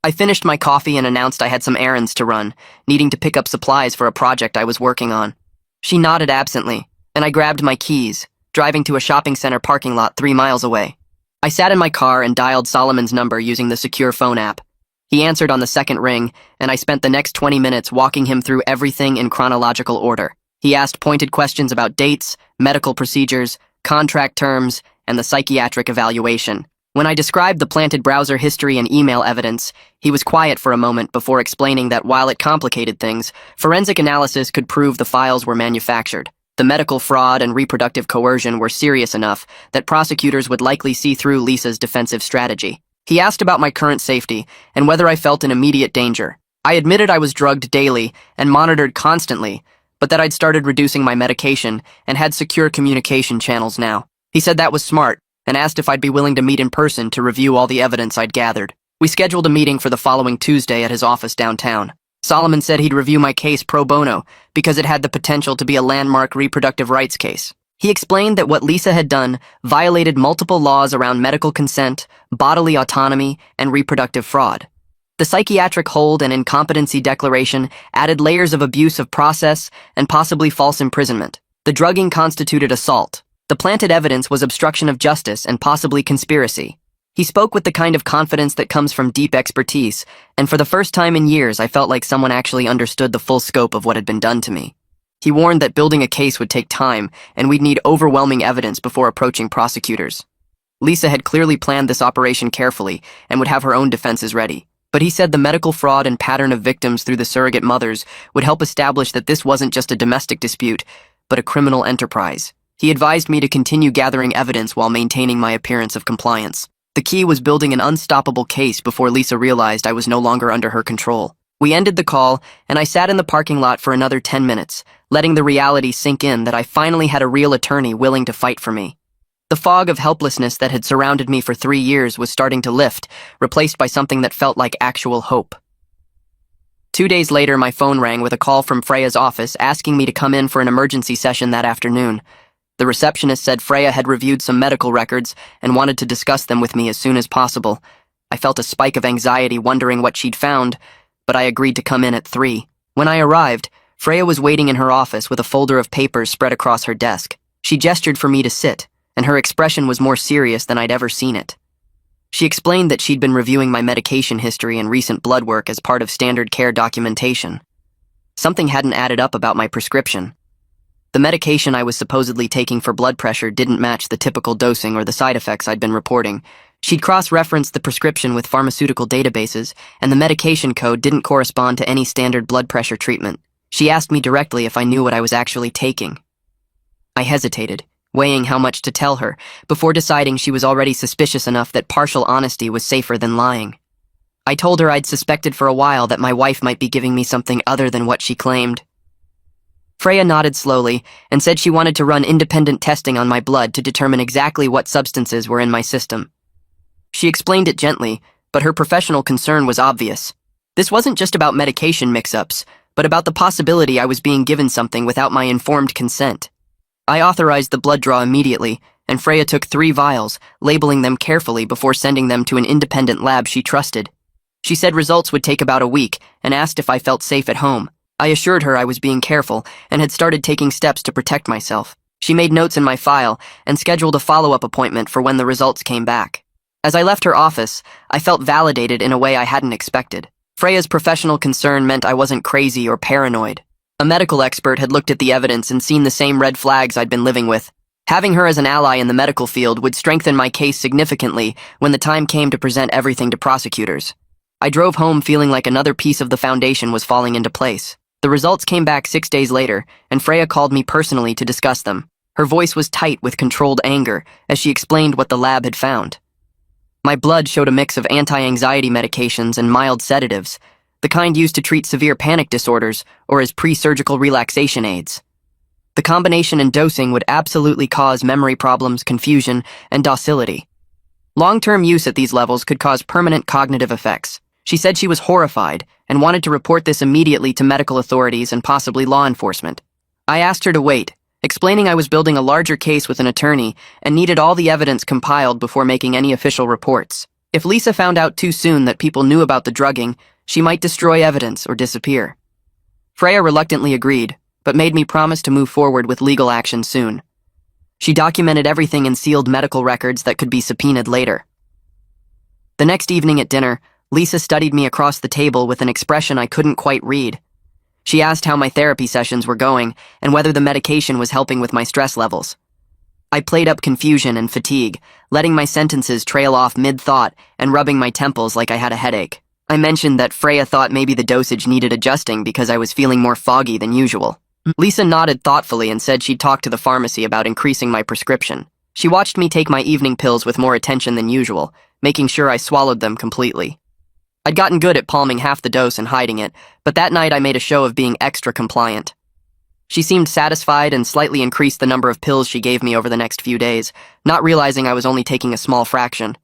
I finished my coffee and announced I had some errands to run, needing to pick up supplies for a project I was working on. She nodded absently, and I grabbed my keys, driving to a shopping center parking lot 3 miles away. I sat in my car and dialed Solomon's number using the secure phone app. He answered on the second ring, and I spent the next 20 minutes walking him through everything in chronological order. He asked pointed questions about dates, medical procedures, contract terms, and the psychiatric evaluation. When I described the planted browser history and email evidence, he was quiet for a moment before explaining that while it complicated things, forensic analysis could prove the files were manufactured. The medical fraud and reproductive coercion were serious enough that prosecutors would likely see through Lisa's defensive strategy. He asked about my current safety and whether I felt in immediate danger. I admitted I was drugged daily and monitored constantly, but that I'd started reducing my medication and had secure communication channels now. He said that was smart and asked if I'd be willing to meet in person to review all the evidence I'd gathered. We scheduled a meeting for the following Tuesday at his office downtown. Solomon said he'd review my case pro bono because it had the potential to be a landmark reproductive rights case. He explained that what Lisa had done violated multiple laws around medical consent, bodily autonomy, and reproductive fraud. The psychiatric hold and incompetency declaration added layers of abuse of process and possibly false imprisonment. The drugging constituted assault. The planted evidence was obstruction of justice and possibly conspiracy. He spoke with the kind of confidence that comes from deep expertise, and for the first time in years I felt like someone actually understood the full scope of what had been done to me. He warned that building a case would take time, and we'd need overwhelming evidence before approaching prosecutors. Lisa had clearly planned this operation carefully and would have her own defenses ready. But he said the medical fraud and pattern of victims through the surrogate mothers would help establish that this wasn't just a domestic dispute, but a criminal enterprise. He advised me to continue gathering evidence while maintaining my appearance of compliance. The key was building an unstoppable case before Lisa realized I was no longer under her control. We ended the call, and I sat in the parking lot for another 10 minutes, letting the reality sink in that I finally had a real attorney willing to fight for me. The fog of helplessness that had surrounded me for 3 years was starting to lift, replaced by something that felt like actual hope. 2 days later, my phone rang with a call from Freya's office asking me to come in for an emergency session that afternoon. The receptionist said Freya had reviewed some medical records and wanted to discuss them with me as soon as possible. I felt a spike of anxiety wondering what she'd found, but I agreed to come in at 3. When I arrived, Freya was waiting in her office with a folder of papers spread across her desk. She gestured for me to sit, and her expression was more serious than I'd ever seen it. She explained that she'd been reviewing my medication history and recent blood work as part of standard care documentation. Something hadn't added up about my prescription. The medication I was supposedly taking for blood pressure didn't match the typical dosing or the side effects I'd been reporting. She'd cross-referenced the prescription with pharmaceutical databases, and the medication code didn't correspond to any standard blood pressure treatment. She asked me directly if I knew what I was actually taking. I hesitated, weighing how much to tell her, before deciding she was already suspicious enough that partial honesty was safer than lying. I told her I'd suspected for a while that my wife might be giving me something other than what she claimed. Freya nodded slowly and said she wanted to run independent testing on my blood to determine exactly what substances were in my system. She explained it gently, but her professional concern was obvious. This wasn't just about medication mix-ups, but about the possibility I was being given something without my informed consent. I authorized the blood draw immediately, and Freya took 3 vials, labeling them carefully before sending them to an independent lab she trusted. She said results would take about a week and asked if I felt safe at home. I assured her I was being careful and had started taking steps to protect myself. She made notes in my file and scheduled a follow-up appointment for when the results came back. As I left her office, I felt validated in a way I hadn't expected. Freya's professional concern meant I wasn't crazy or paranoid. A medical expert had looked at the evidence and seen the same red flags I'd been living with. Having her as an ally in the medical field would strengthen my case significantly when the time came to present everything to prosecutors. I drove home feeling like another piece of the foundation was falling into place. The results came back 6 days later, and Freya called me personally to discuss them. Her voice was tight with controlled anger as she explained what the lab had found. My blood showed a mix of anti-anxiety medications and mild sedatives, the kind used to treat severe panic disorders or as pre-surgical relaxation aids. The combination and dosing would absolutely cause memory problems, confusion, and docility. Long-term use at these levels could cause permanent cognitive effects. She said she was horrified and wanted to report this immediately to medical authorities and possibly law enforcement. I asked her to wait, explaining I was building a larger case with an attorney and needed all the evidence compiled before making any official reports. If Lisa found out too soon that people knew about the drugging, she might destroy evidence or disappear. Freya reluctantly agreed, but made me promise to move forward with legal action soon. She documented everything in sealed medical records that could be subpoenaed later. The next evening at dinner, Lisa studied me across the table with an expression I couldn't quite read. She asked how my therapy sessions were going and whether the medication was helping with my stress levels. I played up confusion and fatigue, letting my sentences trail off mid-thought and rubbing my temples like I had a headache. I mentioned that Freya thought maybe the dosage needed adjusting because I was feeling more foggy than usual. Lisa nodded thoughtfully and said she'd talk to the pharmacy about increasing my prescription. She watched me take my evening pills with more attention than usual, making sure I swallowed them completely. I'd gotten good at palming half the dose and hiding it, but that night I made a show of being extra compliant. She seemed satisfied and slightly increased the number of pills she gave me over the next few days, not realizing I was only taking a small fraction.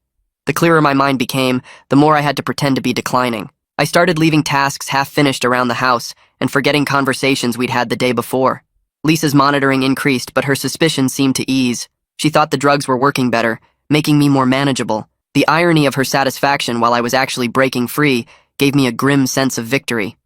The clearer my mind became, the more I had to pretend to be declining. I started leaving tasks half-finished around the house and forgetting conversations we'd had the day before. Lisa's monitoring increased, but her suspicions seemed to ease. She thought the drugs were working better, making me more manageable. The irony of her satisfaction while I was actually breaking free gave me a grim sense of victory.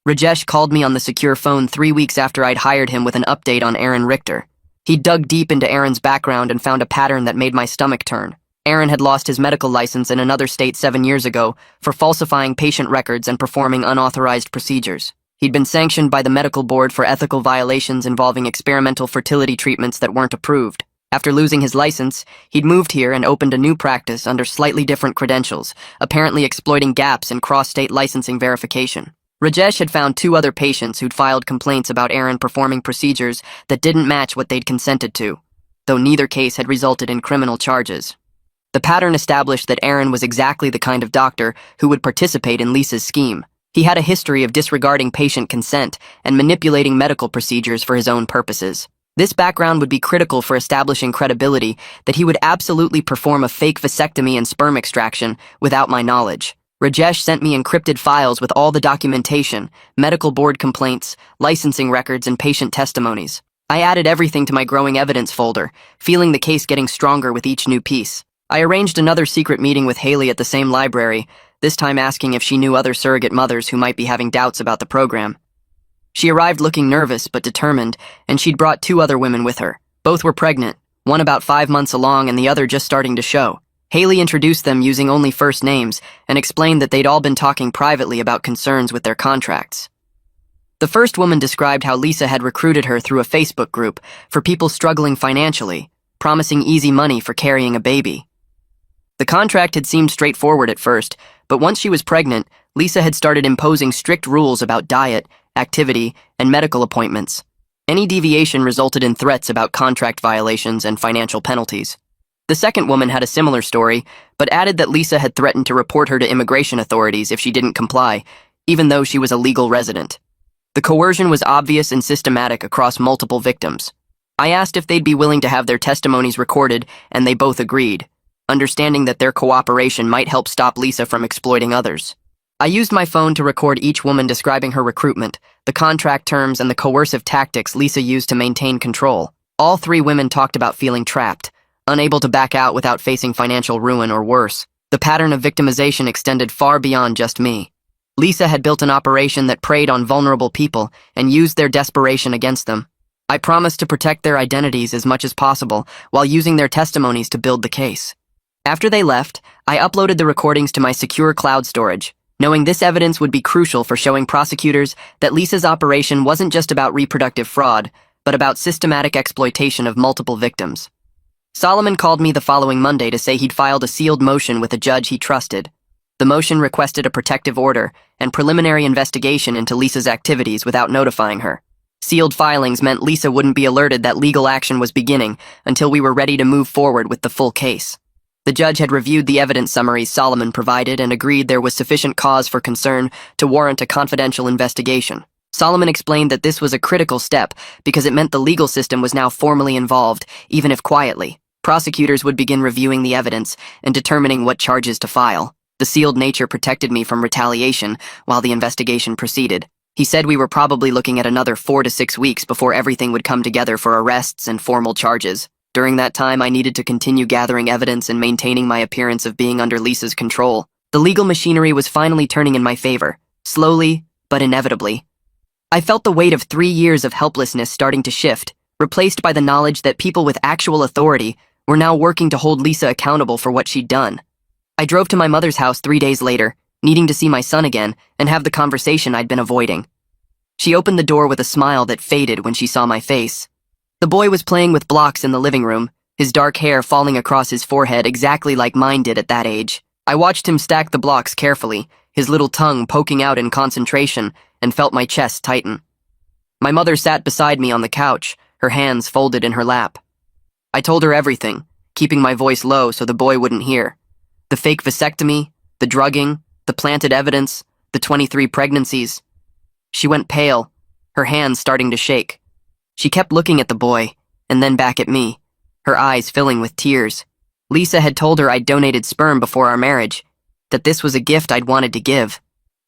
Rajesh called me on the secure phone 3 weeks after I'd hired him with an update on Aaron Richter. He dug deep into Aaron's background and found a pattern that made my stomach turn. Aaron had lost his medical license in another state 7 years ago for falsifying patient records and performing unauthorized procedures. He'd been sanctioned by the medical board for ethical violations involving experimental fertility treatments that weren't approved. After losing his license, he'd moved here and opened a new practice under slightly different credentials, apparently exploiting gaps in cross-state licensing verification. Rajesh had found 2 other patients who'd filed complaints about Aaron performing procedures that didn't match what they'd consented to, though neither case had resulted in criminal charges. The pattern established that Aaron was exactly the kind of doctor who would participate in Lisa's scheme. He had a history of disregarding patient consent and manipulating medical procedures for his own purposes. This background would be critical for establishing credibility that he would absolutely perform a fake vasectomy and sperm extraction without my knowledge. Rajesh sent me encrypted files with all the documentation, medical board complaints, licensing records, and patient testimonies. I added everything to my growing evidence folder, feeling the case getting stronger with each new piece. I arranged another secret meeting with Haley at the same library, this time asking if she knew other surrogate mothers who might be having doubts about the program. She arrived looking nervous but determined, and she'd brought 2 other women with her. Both were pregnant, one about 5 months along and the other just starting to show. Haley introduced them using only first names and explained that they'd all been talking privately about concerns with their contracts. The first woman described how Lisa had recruited her through a Facebook group for people struggling financially, promising easy money for carrying a baby. The contract had seemed straightforward at first, but once she was pregnant, Lisa had started imposing strict rules about diet, activity, and medical appointments. Any deviation resulted in threats about contract violations and financial penalties. The second woman had a similar story, but added that Lisa had threatened to report her to immigration authorities if she didn't comply, even though she was a legal resident. The coercion was obvious and systematic across multiple victims. I asked if they'd be willing to have their testimonies recorded, and they both agreed, understanding that their cooperation might help stop Lisa from exploiting others. I used my phone to record each woman describing her recruitment, the contract terms, and the coercive tactics Lisa used to maintain control. All 3 women talked about feeling trapped, unable to back out without facing financial ruin or worse. The pattern of victimization extended far beyond just me. Lisa had built an operation that preyed on vulnerable people and used their desperation against them. I promised to protect their identities as much as possible while using their testimonies to build the case. After they left, I uploaded the recordings to my secure cloud storage, knowing this evidence would be crucial for showing prosecutors that Lisa's operation wasn't just about reproductive fraud, but about systematic exploitation of multiple victims. Solomon called me the following Monday to say he'd filed a sealed motion with a judge he trusted. The motion requested a protective order and preliminary investigation into Lisa's activities without notifying her. Sealed filings meant Lisa wouldn't be alerted that legal action was beginning until we were ready to move forward with the full case. The judge had reviewed the evidence summaries Solomon provided and agreed there was sufficient cause for concern to warrant a confidential investigation. Solomon explained that this was a critical step because it meant the legal system was now formally involved, even if quietly. Prosecutors would begin reviewing the evidence and determining what charges to file. The sealed nature protected me from retaliation while the investigation proceeded. He said we were probably looking at another 4 to 6 weeks before everything would come together for arrests and formal charges. During that time, I needed to continue gathering evidence and maintaining my appearance of being under Lisa's control. The legal machinery was finally turning in my favor, slowly, but inevitably. I felt the weight of 3 years of helplessness starting to shift, replaced by the knowledge that people with actual authority were now working to hold Lisa accountable for what she'd done. I drove to my mother's house 3 days later, needing to see my son again and have the conversation I'd been avoiding. She opened the door with a smile that faded when she saw my face. The boy was playing with blocks in the living room, his dark hair falling across his forehead exactly like mine did at that age. I watched him stack the blocks carefully, his little tongue poking out in concentration, and felt my chest tighten. My mother sat beside me on the couch, her hands folded in her lap. I told her everything, keeping my voice low so the boy wouldn't hear. The fake vasectomy, the drugging, the planted evidence, the 23 pregnancies. She went pale, her hands starting to shake. She kept looking at the boy, and then back at me, her eyes filling with tears. Lisa had told her I'd donated sperm before our marriage, that this was a gift I'd wanted to give.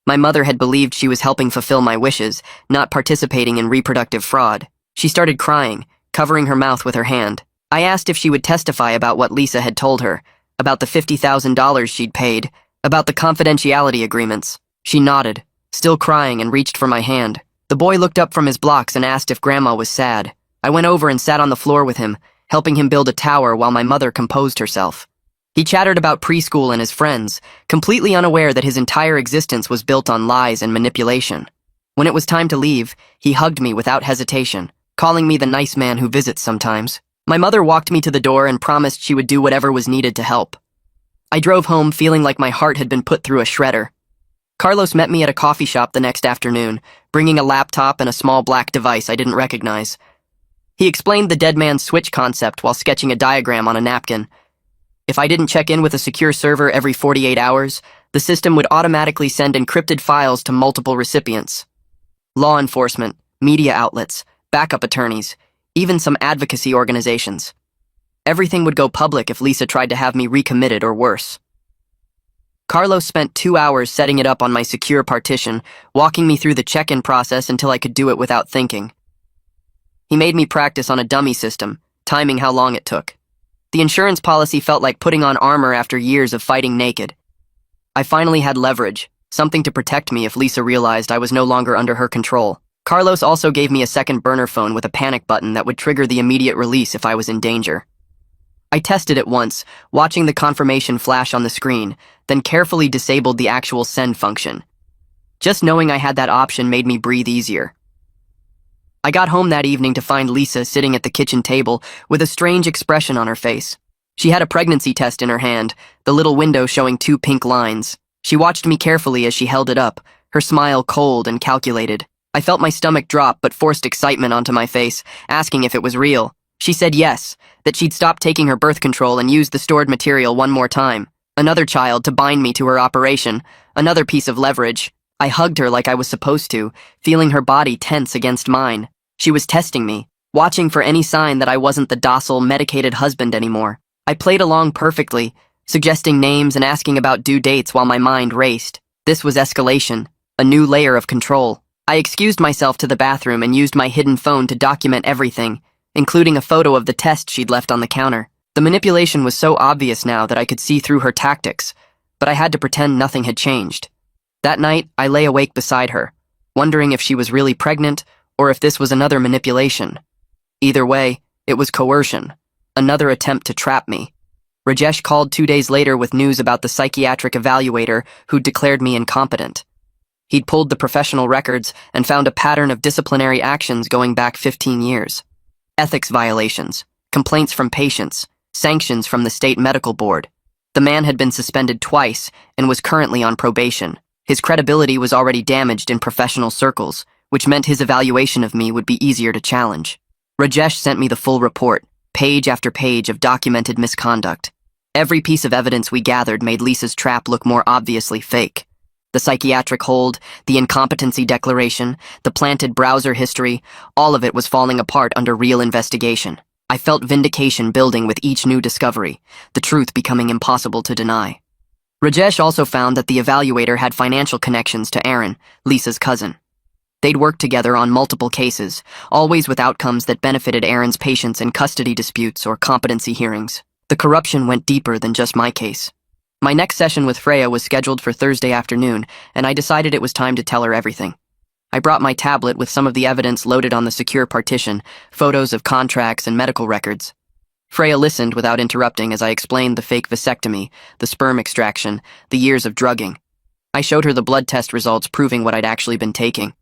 My mother had believed she was helping fulfill my wishes, not participating in reproductive fraud. She started crying, covering her mouth with her hand. I asked if she would testify about what Lisa had told her, about the $50,000 she'd paid, about the confidentiality agreements. She nodded, still crying, and reached for my hand. The boy looked up from his blocks and asked if Grandma was sad. I went over and sat on the floor with him, helping him build a tower while my mother composed herself. He chattered about preschool and his friends, completely unaware that his entire existence was built on lies and manipulation. When it was time to leave, he hugged me without hesitation, calling me the nice man who visits sometimes. My mother walked me to the door and promised she would do whatever was needed to help. I drove home feeling like my heart had been put through a shredder. Carlos met me at a coffee shop the next afternoon, bringing a laptop and a small black device I didn't recognize. He explained the dead man's switch concept while sketching a diagram on a napkin. If I didn't check in with a secure server every 48 hours, the system would automatically send encrypted files to multiple recipients. Law enforcement, media outlets, backup attorneys, even some advocacy organizations. Everything would go public if Lisa tried to have me recommitted or worse. Carlos spent 2 hours setting it up on my secure partition, walking me through the check-in process until I could do it without thinking. He made me practice on a dummy system, timing how long it took. The insurance policy felt like putting on armor after years of fighting naked. I finally had leverage, something to protect me if Lisa realized I was no longer under her control. Carlos also gave me a second burner phone with a panic button that would trigger the immediate release if I was in danger. I tested it once, watching the confirmation flash on the screen, then carefully disabled the actual send function. Just knowing I had that option made me breathe easier. I got home that evening to find Lisa sitting at the kitchen table with a strange expression on her face. She had a pregnancy test in her hand, the little window showing 2 pink lines. She watched me carefully as she held it up, her smile cold and calculated. I felt my stomach drop but forced excitement onto my face, asking if it was real. She said yes, that she'd stop taking her birth control and use the stored material one more time. Another child to bind me to her operation, another piece of leverage. I hugged her like I was supposed to, feeling her body tense against mine. She was testing me, watching for any sign that I wasn't the docile, medicated husband anymore. I played along perfectly, suggesting names and asking about due dates while my mind raced. This was escalation, a new layer of control. I excused myself to the bathroom and used my hidden phone to document everything, including a photo of the test she'd left on the counter. The manipulation was so obvious now that I could see through her tactics, but I had to pretend nothing had changed. That night, I lay awake beside her, wondering if she was really pregnant or if this was another manipulation. Either way, it was coercion, another attempt to trap me. Rajesh called 2 days later with news about the psychiatric evaluator who'd declared me incompetent. He'd pulled the professional records and found a pattern of disciplinary actions going back 15 years. Ethics violations, complaints from patients, sanctions from the state medical board. The man had been suspended twice and was currently on probation. His credibility was already damaged in professional circles, which meant his evaluation of me would be easier to challenge. Rajesh sent me the full report, page after page of documented misconduct. Every piece of evidence we gathered made Lisa's trap look more obviously fake. The psychiatric hold, the incompetency declaration, the planted browser history, all of it was falling apart under real investigation. I felt vindication building with each new discovery, the truth becoming impossible to deny. Rajesh also found that the evaluator had financial connections to Aaron, Lisa's cousin. They'd worked together on multiple cases, always with outcomes that benefited Aaron's patients in custody disputes or competency hearings. The corruption went deeper than just my case. My next session with Freya was scheduled for Thursday afternoon, and I decided it was time to tell her everything. I brought my tablet with some of the evidence loaded on the secure partition, photos of contracts and medical records. Freya listened without interrupting as I explained the fake vasectomy, the sperm extraction, the years of drugging. I showed her the blood test results proving what I'd actually been taking.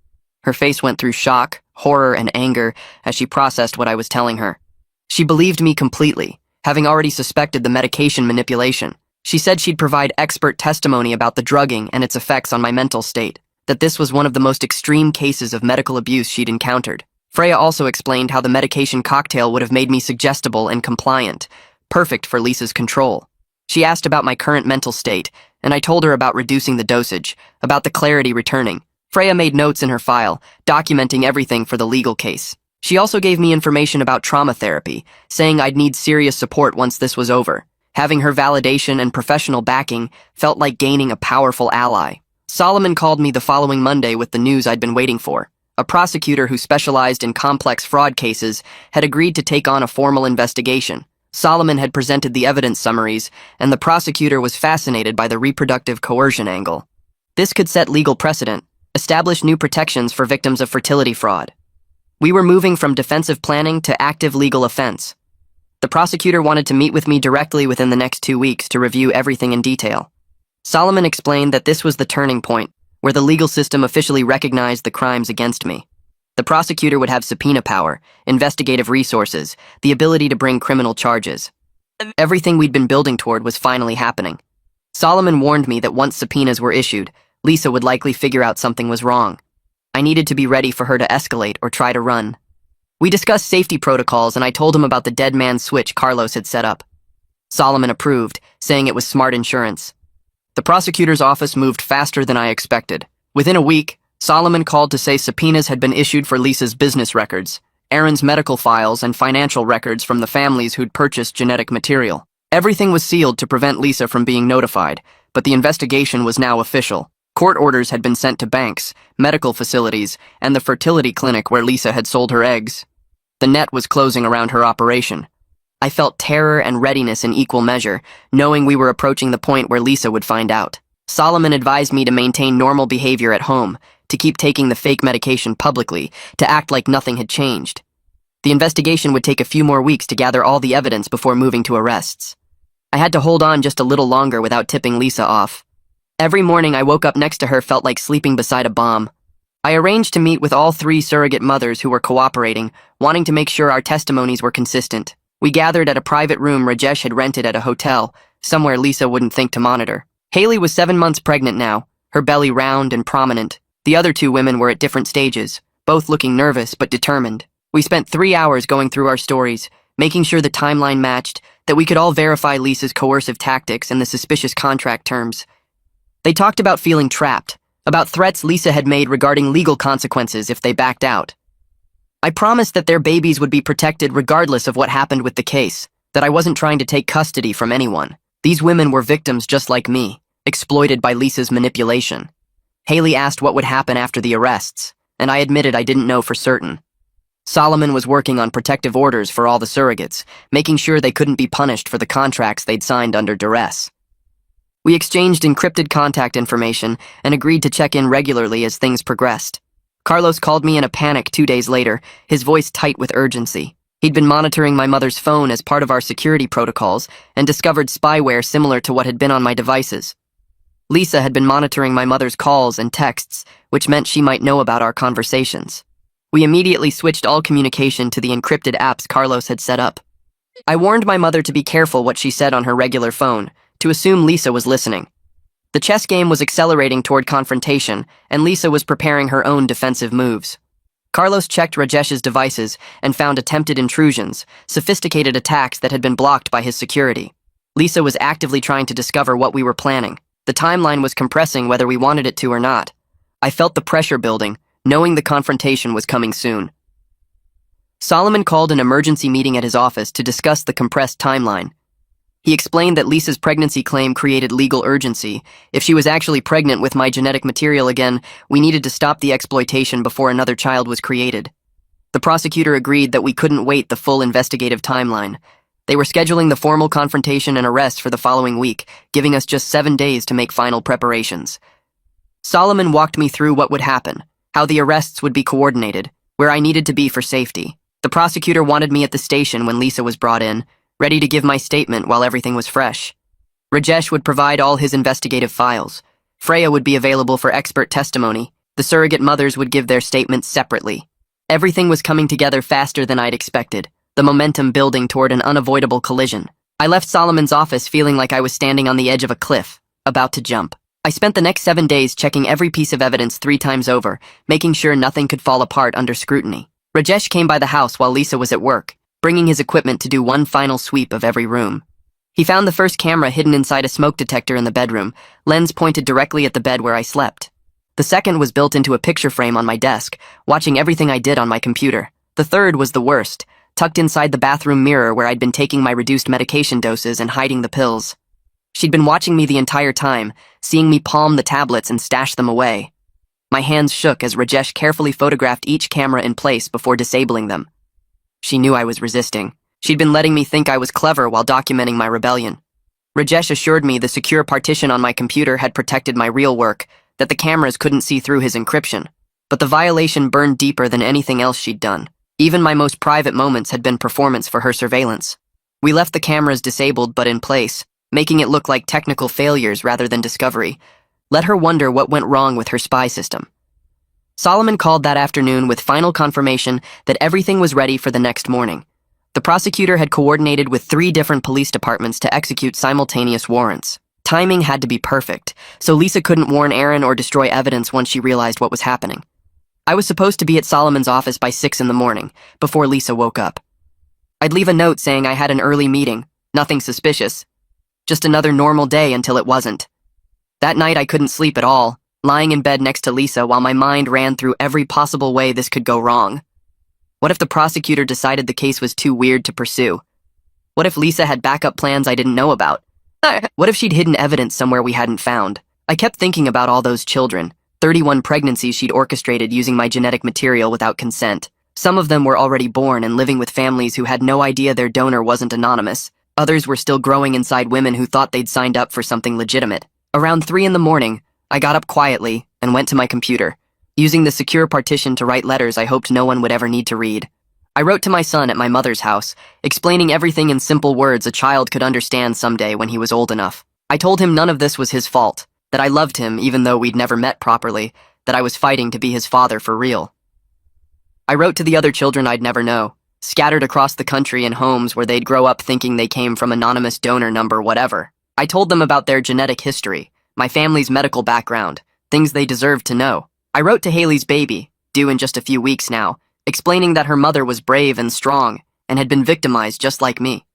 Her face went through shock, horror, and anger as she processed what I was telling her. She believed me completely, having already suspected the medication manipulation. She said she'd provide expert testimony about the drugging and its effects on my mental state, that this was one of the most extreme cases of medical abuse she'd encountered. Freya also explained how the medication cocktail would have made me suggestible and compliant, perfect for Lisa's control. She asked about my current mental state, and I told her about reducing the dosage, about the clarity returning. Freya made notes in her file, documenting everything for the legal case. She also gave me information about trauma therapy, saying I'd need serious support once this was over. Having her validation and professional backing felt like gaining a powerful ally. Solomon called me the following Monday with the news I'd been waiting for. A prosecutor who specialized in complex fraud cases had agreed to take on a formal investigation. Solomon had presented the evidence summaries, and the prosecutor was fascinated by the reproductive coercion angle. This could set legal precedent, establish new protections for victims of fertility fraud. We were moving from defensive planning to active legal offense. The prosecutor wanted to meet with me directly within the next 2 weeks to review everything in detail. Solomon explained that this was the turning point, where the legal system officially recognized the crimes against me. The prosecutor would have subpoena power, investigative resources, the ability to bring criminal charges. Everything we'd been building toward was finally happening. Solomon warned me that once subpoenas were issued, Lisa would likely figure out something was wrong. I needed to be ready for her to escalate or try to run. We discussed safety protocols, and I told him about the dead man switch Carlos had set up. Solomon approved, saying it was smart insurance. The prosecutor's office moved faster than I expected. Within a week, Solomon called to say subpoenas had been issued for Lisa's business records, Aaron's medical files, and financial records from the families who'd purchased genetic material. Everything was sealed to prevent Lisa from being notified, but the investigation was now official. Court orders had been sent to banks, medical facilities, and the fertility clinic where Lisa had sold her eggs. The net was closing around her operation. I felt terror and readiness in equal measure, knowing we were approaching the point where Lisa would find out. Solomon advised me to maintain normal behavior at home, to keep taking the fake medication publicly, to act like nothing had changed. The investigation would take a few more weeks to gather all the evidence before moving to arrests. I had to hold on just a little longer without tipping Lisa off. Every morning I woke up next to her felt like sleeping beside a bomb. I arranged to meet with all 3 surrogate mothers who were cooperating, wanting to make sure our testimonies were consistent. We gathered at a private room Rajesh had rented at a hotel, somewhere Lisa wouldn't think to monitor. Haley was 7 months pregnant now, her belly round and prominent. The other 2 women were at different stages, both looking nervous but determined. We spent 3 hours going through our stories, making sure the timeline matched, that we could all verify Lisa's coercive tactics and the suspicious contract terms. They talked about feeling trapped, about threats Lisa had made regarding legal consequences if they backed out. I promised that their babies would be protected regardless of what happened with the case, that I wasn't trying to take custody from anyone. These women were victims just like me, exploited by Lisa's manipulation. Haley asked what would happen after the arrests, and I admitted I didn't know for certain. Solomon was working on protective orders for all the surrogates, making sure they couldn't be punished for the contracts they'd signed under duress. We exchanged encrypted contact information and agreed to check in regularly as things progressed. Carlos called me in a panic 2 days later, his voice tight with urgency. He'd been monitoring my mother's phone as part of our security protocols and discovered spyware similar to what had been on my devices. Lisa had been monitoring my mother's calls and texts, which meant she might know about our conversations. We immediately switched all communication to the encrypted apps Carlos had set up. I warned my mother to be careful what she said on her regular phone, to assume Lisa was listening. The chess game was accelerating toward confrontation, and Lisa was preparing her own defensive moves. Carlos checked Rajesh's devices and found attempted intrusions, sophisticated attacks that had been blocked by his security. Lisa was actively trying to discover what we were planning. The timeline was compressing whether we wanted it to or not. I felt the pressure building, knowing the confrontation was coming soon. Solomon called an emergency meeting at his office to discuss the compressed timeline. He explained that Lisa's pregnancy claim created legal urgency. If she was actually pregnant with my genetic material again, we needed to stop the exploitation before another child was created. The prosecutor agreed that we couldn't wait the full investigative timeline. They were scheduling the formal confrontation and arrest for the following week, giving us just 7 days to make final preparations. Solomon walked me through what would happen, how the arrests would be coordinated, where I needed to be for safety. The prosecutor wanted me at the station when Lisa was brought in, ready to give my statement while everything was fresh. Rajesh would provide all his investigative files. Freya would be available for expert testimony. The surrogate mothers would give their statements separately. Everything was coming together faster than I'd expected, the momentum building toward an unavoidable collision. I left Solomon's office feeling like I was standing on the edge of a cliff, about to jump. I spent the next 7 days checking every piece of evidence 3 times over, making sure nothing could fall apart under scrutiny. Rajesh came by the house while Lisa was at work, bringing his equipment to do one final sweep of every room. He found the first camera hidden inside a smoke detector in the bedroom, lens pointed directly at the bed where I slept. The second was built into a picture frame on my desk, watching everything I did on my computer. The third was the worst, tucked inside the bathroom mirror where I'd been taking my reduced medication doses and hiding the pills. She'd been watching me the entire time, seeing me palm the tablets and stash them away. My hands shook as Rajesh carefully photographed each camera in place before disabling them. She knew I was resisting. She'd been letting me think I was clever while documenting my rebellion. Rajesh assured me the secure partition on my computer had protected my real work, that the cameras couldn't see through his encryption. But the violation burned deeper than anything else she'd done. Even my most private moments had been performance for her surveillance. We left the cameras disabled but in place, making it look like technical failures rather than discovery. Let her wonder what went wrong with her spy system. Solomon called that afternoon with final confirmation that everything was ready for the next morning. The prosecutor had coordinated with 3 different police departments to execute simultaneous warrants. Timing had to be perfect, so Lisa couldn't warn Aaron or destroy evidence once she realized what was happening. I was supposed to be at Solomon's office by 6 in the morning, before Lisa woke up. I'd leave a note saying I had an early meeting, nothing suspicious. Just another normal day until it wasn't. That night I couldn't sleep at all, lying in bed next to Lisa while my mind ran through every possible way this could go wrong. What if the prosecutor decided the case was too weird to pursue? What if Lisa had backup plans I didn't know about? What if she'd hidden evidence somewhere we hadn't found? I kept thinking about all those children, 31 pregnancies she'd orchestrated using my genetic material without consent. Some of them were already born and living with families who had no idea their donor wasn't anonymous. Others were still growing inside women who thought they'd signed up for something legitimate. Around 3 in the morning, I got up quietly and went to my computer, using the secure partition to write letters I hoped no one would ever need to read. I wrote to my son at my mother's house, explaining everything in simple words a child could understand someday when he was old enough. I told him none of this was his fault, that I loved him even though we'd never met properly, that I was fighting to be his father for real. I wrote to the other children I'd never know, scattered across the country in homes where they'd grow up thinking they came from anonymous donor number whatever. I told them about their genetic history, my family's medical background, things they deserved to know. I wrote to Haley's baby, due in just a few weeks now, explaining that her mother was brave and strong and had been victimized just like me.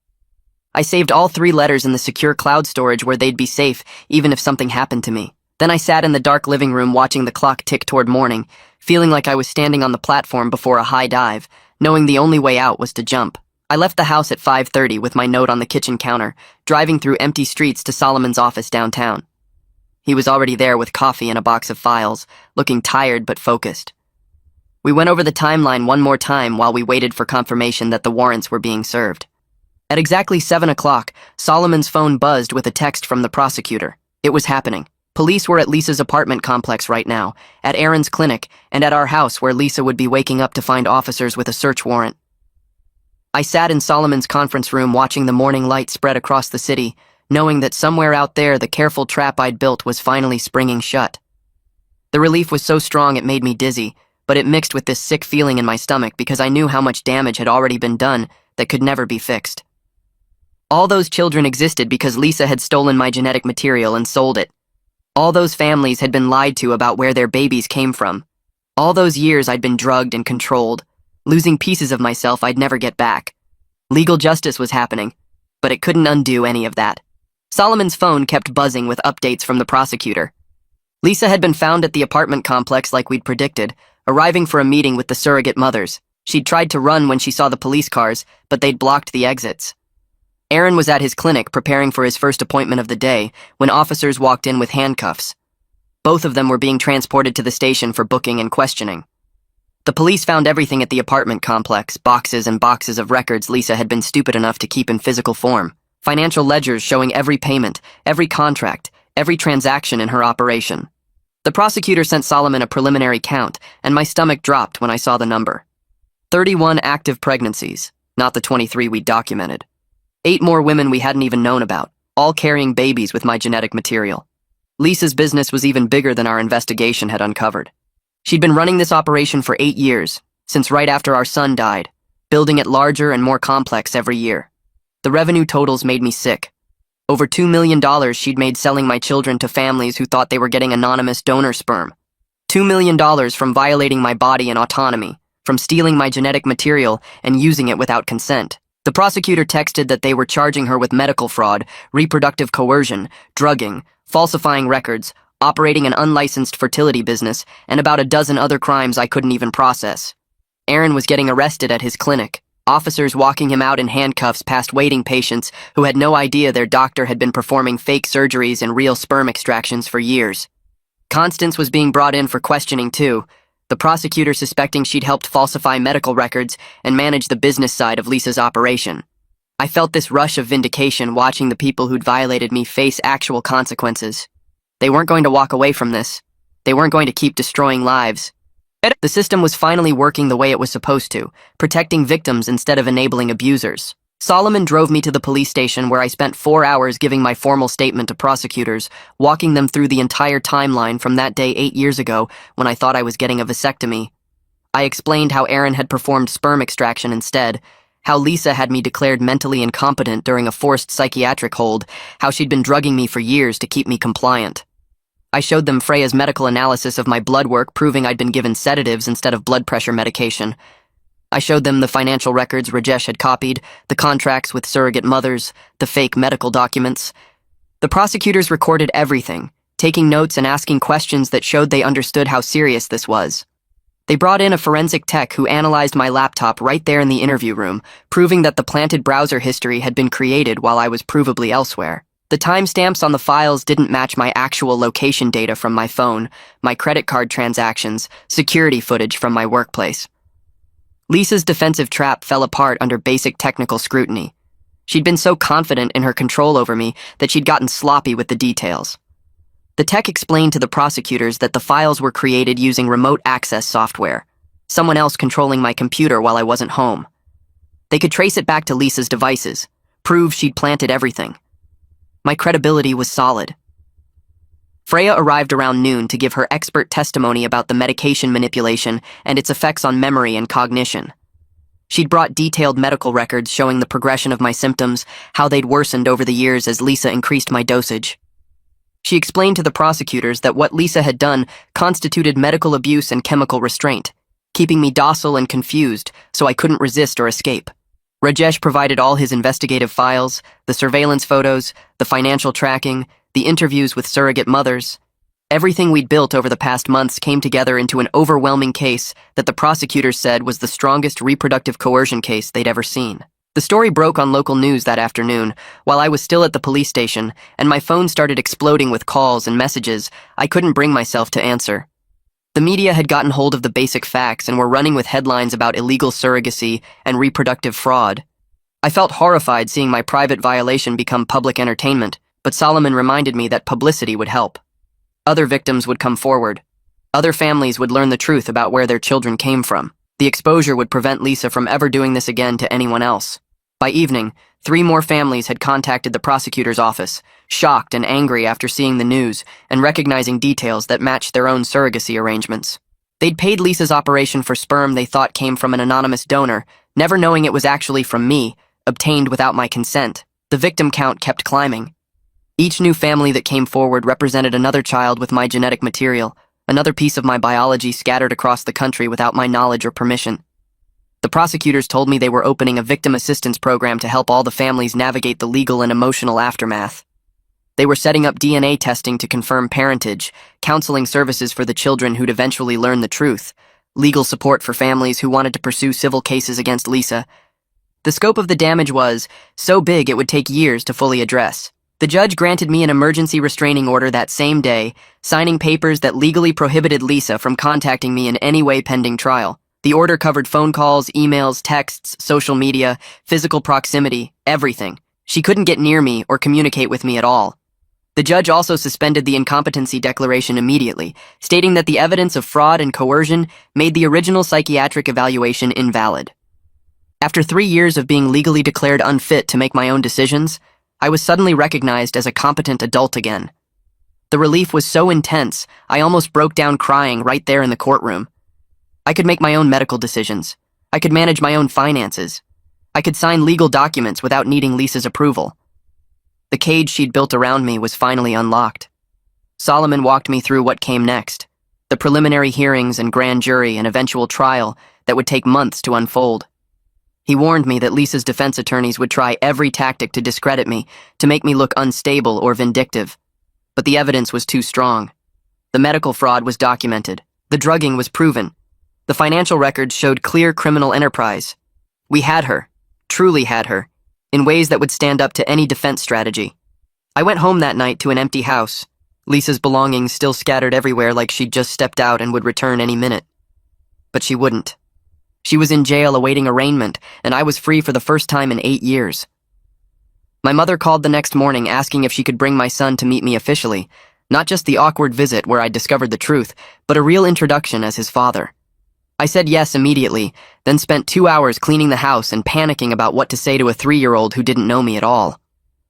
I saved all 3 letters in the secure cloud storage where they'd be safe even if something happened to me. Then I sat in the dark living room watching the clock tick toward morning, feeling like I was standing on the platform before a high dive, knowing the only way out was to jump. I left the house at 5:30 with my note on the kitchen counter, driving through empty streets to Solomon's office downtown. He was already there with coffee and a box of files, looking tired but focused. We went over the timeline one more time while we waited for confirmation that the warrants were being served. At exactly 7 o'clock, Solomon's phone buzzed with a text from the prosecutor. It was happening. Police were at Lisa's apartment complex right now, at Aaron's clinic, and at our house where Lisa would be waking up to find officers with a search warrant. I sat in Solomon's conference room watching the morning light spread across the city, knowing that somewhere out there the careful trap I'd built was finally springing shut. The relief was so strong it made me dizzy, but it mixed with this sick feeling in my stomach because I knew how much damage had already been done that could never be fixed. All those children existed because Lisa had stolen my genetic material and sold it. All those families had been lied to about where their babies came from. All those years I'd been drugged and controlled, losing pieces of myself I'd never get back. Legal justice was happening, but it couldn't undo any of that. Solomon's phone kept buzzing with updates from the prosecutor. Lisa had been found at the apartment complex like we'd predicted, arriving for a meeting with the surrogate mothers. She'd tried to run when she saw the police cars, but they'd blocked the exits. Aaron was at his clinic preparing for his first appointment of the day when officers walked in with handcuffs. Both of them were being transported to the station for booking and questioning. The police found everything at the apartment complex, boxes and boxes of records Lisa had been stupid enough to keep in physical form. Financial ledgers showing every payment, every contract, every transaction in her operation. The prosecutor sent Solomon a preliminary count, and my stomach dropped when I saw the number. 31 active pregnancies, not the 23 we documented. 8 more women we hadn't even known about, all carrying babies with my genetic material. Lisa's business was even bigger than our investigation had uncovered. She'd been running this operation for 8 years, since right after our son died, building it larger and more complex every year. The revenue totals made me sick. Over $2 million she'd made selling my children to families who thought they were getting anonymous donor sperm. $2 million from violating my body and autonomy, from stealing my genetic material and using it without consent. The prosecutor texted that they were charging her with medical fraud, reproductive coercion, drugging, falsifying records, operating an unlicensed fertility business, and about a dozen other crimes I couldn't even process. Aaron was getting arrested at his clinic, officers walking him out in handcuffs past waiting patients who had no idea their doctor had been performing fake surgeries and real sperm extractions for years. Constance was being brought in for questioning too, the prosecutor suspecting she'd helped falsify medical records and manage the business side of Lisa's operation. I felt this rush of vindication watching the people who'd violated me face actual consequences. They weren't going to walk away from this. They weren't going to keep destroying lives. The system was finally working the way it was supposed to, protecting victims instead of enabling abusers. Solomon drove me to the police station where I spent 4 hours giving my formal statement to prosecutors, walking them through the entire timeline from that day 8 years ago when I thought I was getting a vasectomy. I explained how Aaron had performed sperm extraction instead, how Lisa had me declared mentally incompetent during a forced psychiatric hold, how she'd been drugging me for years to keep me compliant. I showed them Freya's medical analysis of my blood work proving I'd been given sedatives instead of blood pressure medication. I showed them the financial records Rajesh had copied, the contracts with surrogate mothers, the fake medical documents. The prosecutors recorded everything, taking notes and asking questions that showed they understood how serious this was. They brought in a forensic tech who analyzed my laptop right there in the interview room, proving that the planted browser history had been created while I was provably elsewhere. The timestamps on the files didn't match my actual location data from my phone, my credit card transactions, security footage from my workplace. Lisa's defensive trap fell apart under basic technical scrutiny. She'd been so confident in her control over me that she'd gotten sloppy with the details. The tech explained to the prosecutors that the files were created using remote access software, someone else controlling my computer while I wasn't home. They could trace it back to Lisa's devices, prove she'd planted everything. My credibility was solid. Freya arrived around noon to give her expert testimony about the medication manipulation and its effects on memory and cognition. She'd brought detailed medical records showing the progression of my symptoms, how they'd worsened over the years as Lisa increased my dosage. She explained to the prosecutors that what Lisa had done constituted medical abuse and chemical restraint, keeping me docile and confused so I couldn't resist or escape. Rajesh provided all his investigative files, the surveillance photos, the financial tracking, the interviews with surrogate mothers. Everything we'd built over the past months came together into an overwhelming case that the prosecutors said was the strongest reproductive coercion case they'd ever seen. The story broke on local news that afternoon, while I was still at the police station, and my phone started exploding with calls and messages I couldn't bring myself to answer. The media had gotten hold of the basic facts and were running with headlines about illegal surrogacy and reproductive fraud. I felt horrified seeing my private violation become public entertainment, but Solomon reminded me that publicity would help. Other victims would come forward. Other families would learn the truth about where their children came from. The exposure would prevent Lisa from ever doing this again to anyone else. By evening, 3 more families had contacted the prosecutor's office, shocked and angry after seeing the news and recognizing details that matched their own surrogacy arrangements. They'd paid Lisa's operation for sperm they thought came from an anonymous donor, never knowing it was actually from me, obtained without my consent. The victim count kept climbing. Each new family that came forward represented another child with my genetic material, another piece of my biology scattered across the country without my knowledge or permission. The prosecutors told me they were opening a victim assistance program to help all the families navigate the legal and emotional aftermath. They were setting up DNA testing to confirm parentage, counseling services for the children who'd eventually learn the truth, legal support for families who wanted to pursue civil cases against Lisa. The scope of the damage was so big it would take years to fully address. The judge granted me an emergency restraining order that same day, signing papers that legally prohibited Lisa from contacting me in any way pending trial. The order covered phone calls, emails, texts, social media, physical proximity, everything. She couldn't get near me or communicate with me at all. The judge also suspended the incompetency declaration immediately, stating that the evidence of fraud and coercion made the original psychiatric evaluation invalid. After 3 years of being legally declared unfit to make my own decisions, I was suddenly recognized as a competent adult again. The relief was so intense, I almost broke down crying right there in the courtroom. I could make my own medical decisions. I could manage my own finances. I could sign legal documents without needing Lisa's approval. The cage she'd built around me was finally unlocked. Solomon walked me through what came next, the preliminary hearings and grand jury and eventual trial that would take months to unfold. He warned me that Lisa's defense attorneys would try every tactic to discredit me, to make me look unstable or vindictive. But the evidence was too strong. The medical fraud was documented. The drugging was proven. The financial records showed clear criminal enterprise. We had her, truly had her, in ways that would stand up to any defense strategy. I went home that night to an empty house, Lisa's belongings still scattered everywhere like she'd just stepped out and would return any minute. But she wouldn't. She was in jail awaiting arraignment, and I was free for the first time in 8 years. My mother called the next morning asking if she could bring my son to meet me officially, not just the awkward visit where I discovered the truth, but a real introduction as his father. I said yes immediately, then spent 2 hours cleaning the house and panicking about what to say to a 3-year-old who didn't know me at all.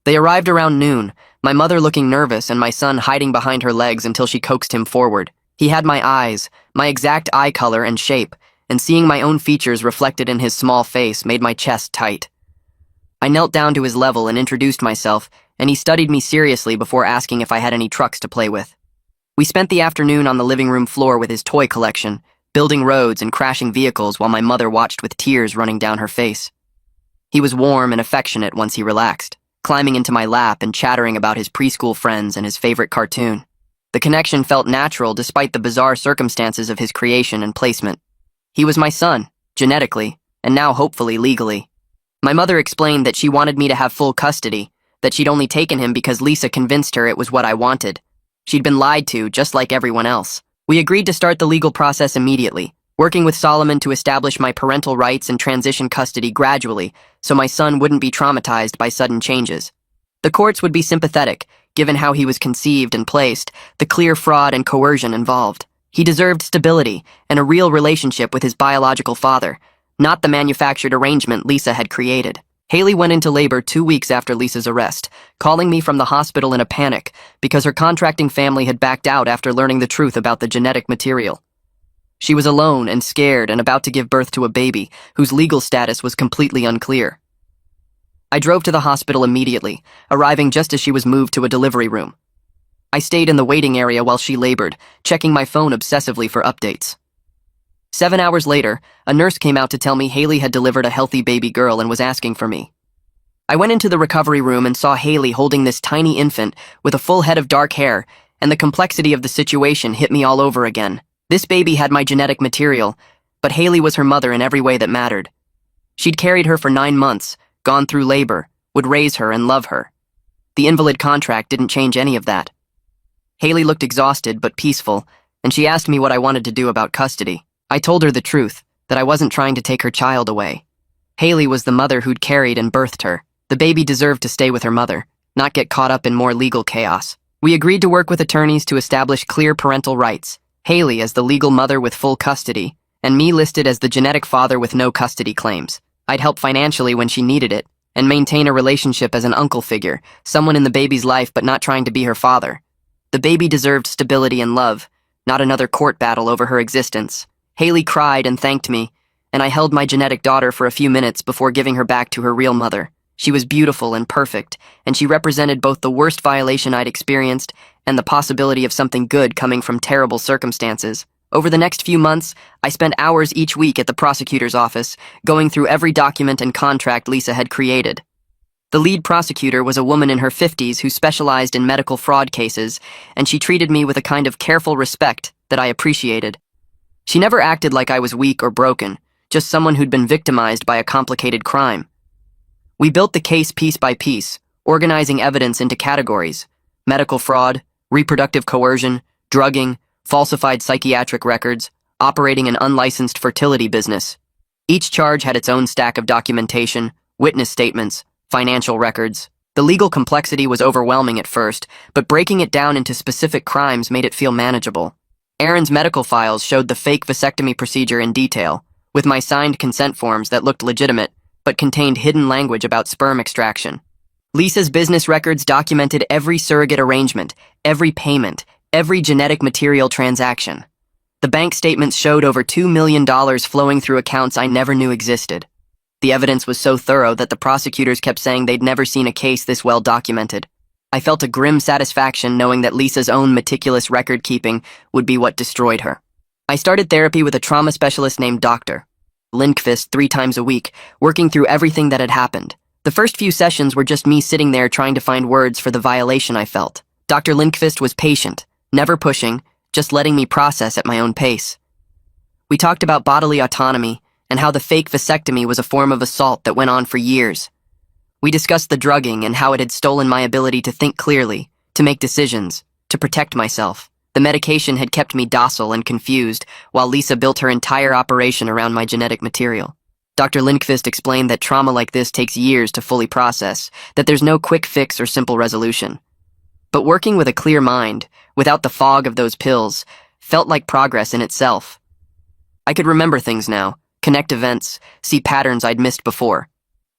They arrived around noon, my mother looking nervous and my son hiding behind her legs until she coaxed him forward. He had my eyes, my exact eye color and shape, and seeing my own features reflected in his small face made my chest tight. I knelt down to his level and introduced myself, and he studied me seriously before asking if I had any trucks to play with. We spent the afternoon on the living room floor with his toy collection, building roads and crashing vehicles while my mother watched with tears running down her face. He was warm and affectionate once he relaxed, climbing into my lap and chattering about his preschool friends and his favorite cartoon. The connection felt natural despite the bizarre circumstances of his creation and placement. He was my son, genetically, and now hopefully legally. My mother explained that she wanted me to have full custody, that she'd only taken him because Lisa convinced her it was what I wanted. She'd been lied to, just like everyone else. We agreed to start the legal process immediately, working with Solomon to establish my parental rights and transition custody gradually so my son wouldn't be traumatized by sudden changes. The courts would be sympathetic, given how he was conceived and placed, the clear fraud and coercion involved. He deserved stability and a real relationship with his biological father, not the manufactured arrangement Lisa had created. Haley went into labor 2 weeks after Lisa's arrest, calling me from the hospital in a panic because her contracting family had backed out after learning the truth about the genetic material. She was alone and scared and about to give birth to a baby whose legal status was completely unclear. I drove to the hospital immediately, arriving just as she was moved to a delivery room. I stayed in the waiting area while she labored, checking my phone obsessively for updates. 7 hours later, a nurse came out to tell me Haley had delivered a healthy baby girl and was asking for me. I went into the recovery room and saw Haley holding this tiny infant with a full head of dark hair, and the complexity of the situation hit me all over again. This baby had my genetic material, but Haley was her mother in every way that mattered. She'd carried her for 9 months, gone through labor, would raise her and love her. The invalid contract didn't change any of that. Haley looked exhausted but peaceful, and she asked me what I wanted to do about custody. I told her the truth, that I wasn't trying to take her child away. Haley was the mother who'd carried and birthed her. The baby deserved to stay with her mother, not get caught up in more legal chaos. We agreed to work with attorneys to establish clear parental rights, Haley as the legal mother with full custody, and me listed as the genetic father with no custody claims. I'd help financially when she needed it, and maintain a relationship as an uncle figure, someone in the baby's life but not trying to be her father. The baby deserved stability and love, not another court battle over her existence. Haley cried and thanked me, and I held my genetic daughter for a few minutes before giving her back to her real mother. She was beautiful and perfect, and she represented both the worst violation I'd experienced and the possibility of something good coming from terrible circumstances. Over the next few months, I spent hours each week at the prosecutor's office, going through every document and contract Lisa had created. The lead prosecutor was a woman in her 50s who specialized in medical fraud cases, and she treated me with a kind of careful respect that I appreciated. She never acted like I was weak or broken, just someone who'd been victimized by a complicated crime. We built the case piece by piece, organizing evidence into categories: medical fraud, reproductive coercion, drugging, falsified psychiatric records, operating an unlicensed fertility business. Each charge had its own stack of documentation, witness statements, financial records. The legal complexity was overwhelming at first, but breaking it down into specific crimes made it feel manageable. Aaron's medical files showed the fake vasectomy procedure in detail, with my signed consent forms that looked legitimate, but contained hidden language about sperm extraction. Lisa's business records documented every surrogate arrangement, every payment, every genetic material transaction. The bank statements showed over $2 million flowing through accounts I never knew existed. The evidence was so thorough that the prosecutors kept saying they'd never seen a case this well documented. I felt a grim satisfaction knowing that Lisa's own meticulous record-keeping would be what destroyed her. I started therapy with a trauma specialist named Dr. Lindqvist 3 times a week, working through everything that had happened. The first few sessions were just me sitting there trying to find words for the violation I felt. Dr. Lindqvist was patient, never pushing, just letting me process at my own pace. We talked about bodily autonomy and how the fake vasectomy was a form of assault that went on for years. We discussed the drugging and how it had stolen my ability to think clearly, to make decisions, to protect myself. The medication had kept me docile and confused, while Lisa built her entire operation around my genetic material. Dr. Lindqvist explained that trauma like this takes years to fully process, that there's no quick fix or simple resolution. But working with a clear mind, without the fog of those pills, felt like progress in itself. I could remember things now, connect events, see patterns I'd missed before.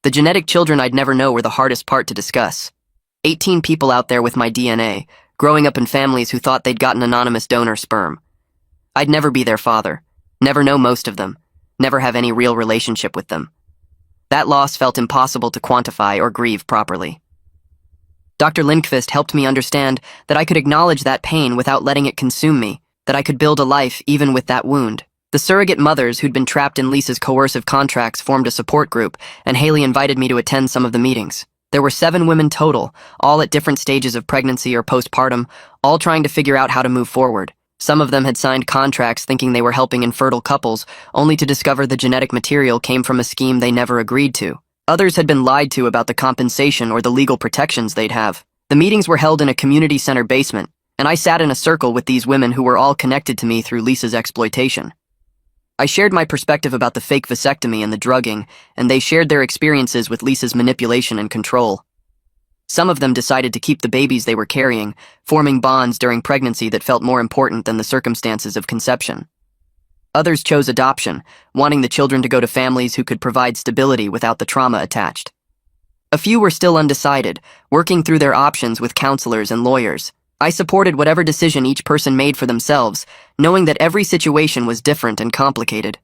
The genetic children I'd never know were the hardest part to discuss. 18 people out there with my DNA, growing up in families who thought they'd gotten anonymous donor sperm. I'd never be their father, never know most of them, never have any real relationship with them. That loss felt impossible to quantify or grieve properly. Dr. Lindqvist helped me understand that I could acknowledge that pain without letting it consume me, that I could build a life even with that wound. The surrogate mothers who'd been trapped in Lisa's coercive contracts formed a support group, and Haley invited me to attend some of the meetings. There were 7 women total, all at different stages of pregnancy or postpartum, all trying to figure out how to move forward. Some of them had signed contracts thinking they were helping infertile couples, only to discover the genetic material came from a scheme they never agreed to. Others had been lied to about the compensation or the legal protections they'd have. The meetings were held in a community center basement, and I sat in a circle with these women who were all connected to me through Lisa's exploitation. I shared my perspective about the fake vasectomy and the drugging, and they shared their experiences with Lisa's manipulation and control. Some of them decided to keep the babies they were carrying, forming bonds during pregnancy that felt more important than the circumstances of conception. Others chose adoption, wanting the children to go to families who could provide stability without the trauma attached. A few were still undecided, working through their options with counselors and lawyers. I supported whatever decision each person made for themselves, knowing that every situation was different and complicated.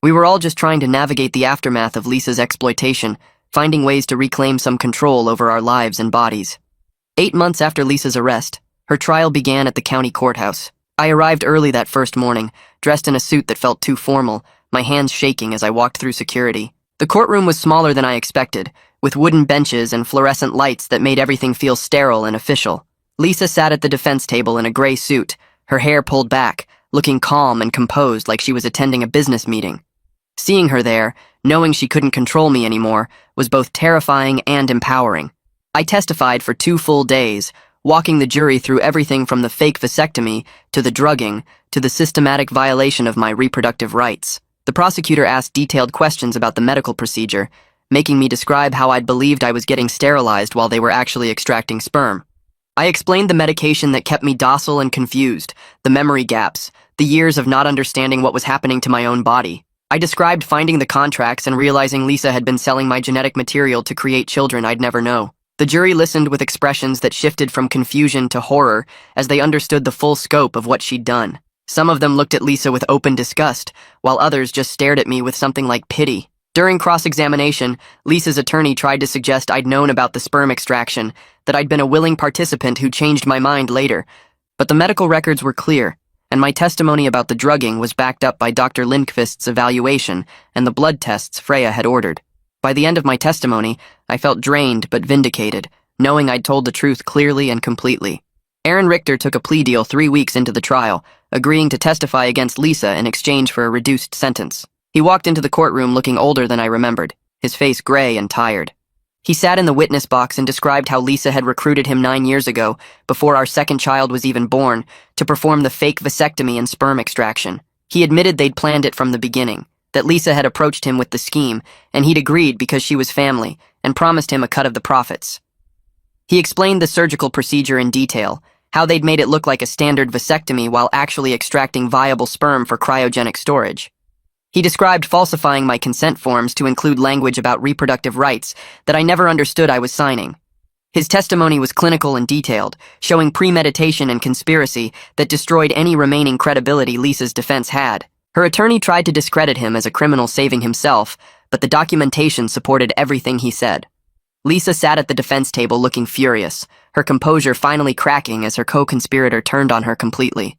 We were all just trying to navigate the aftermath of Lisa's exploitation, finding ways to reclaim some control over our lives and bodies. 8 months after Lisa's arrest, her trial began at the county courthouse. I arrived early that first morning, dressed in a suit that felt too formal, my hands shaking as I walked through security. The courtroom was smaller than I expected, with wooden benches and fluorescent lights that made everything feel sterile and official. Lisa sat at the defense table in a gray suit, her hair pulled back, looking calm and composed like she was attending a business meeting. Seeing her there, knowing she couldn't control me anymore, was both terrifying and empowering. I testified for 2 full days, walking the jury through everything from the fake vasectomy, to the drugging, to the systematic violation of my reproductive rights. The prosecutor asked detailed questions about the medical procedure, making me describe how I'd believed I was getting sterilized while they were actually extracting sperm. I explained the medication that kept me docile and confused, the memory gaps, the years of not understanding what was happening to my own body. I described finding the contracts and realizing Lisa had been selling my genetic material to create children I'd never know. The jury listened with expressions that shifted from confusion to horror as they understood the full scope of what she'd done. Some of them looked at Lisa with open disgust, while others just stared at me with something like pity. During cross-examination, Lisa's attorney tried to suggest I'd known about the sperm extraction, that I'd been a willing participant who changed my mind later. But the medical records were clear, and my testimony about the drugging was backed up by Dr. Lindqvist's evaluation and the blood tests Freya had ordered. By the end of my testimony, I felt drained but vindicated, knowing I'd told the truth clearly and completely. Aaron Richter took a plea deal 3 weeks into the trial, agreeing to testify against Lisa in exchange for a reduced sentence. He walked into the courtroom looking older than I remembered, his face gray and tired. He sat in the witness box and described how Lisa had recruited him 9 years ago, before our second child was even born, to perform the fake vasectomy and sperm extraction. He admitted they'd planned it from the beginning, that Lisa had approached him with the scheme, and he'd agreed because she was family, and promised him a cut of the profits. He explained the surgical procedure in detail, how they'd made it look like a standard vasectomy while actually extracting viable sperm for cryogenic storage. He described falsifying my consent forms to include language about reproductive rights that I never understood I was signing. His testimony was clinical and detailed, showing premeditation and conspiracy that destroyed any remaining credibility Lisa's defense had. Her attorney tried to discredit him as a criminal saving himself, but the documentation supported everything he said. Lisa sat at the defense table looking furious, her composure finally cracking as her co-conspirator turned on her completely.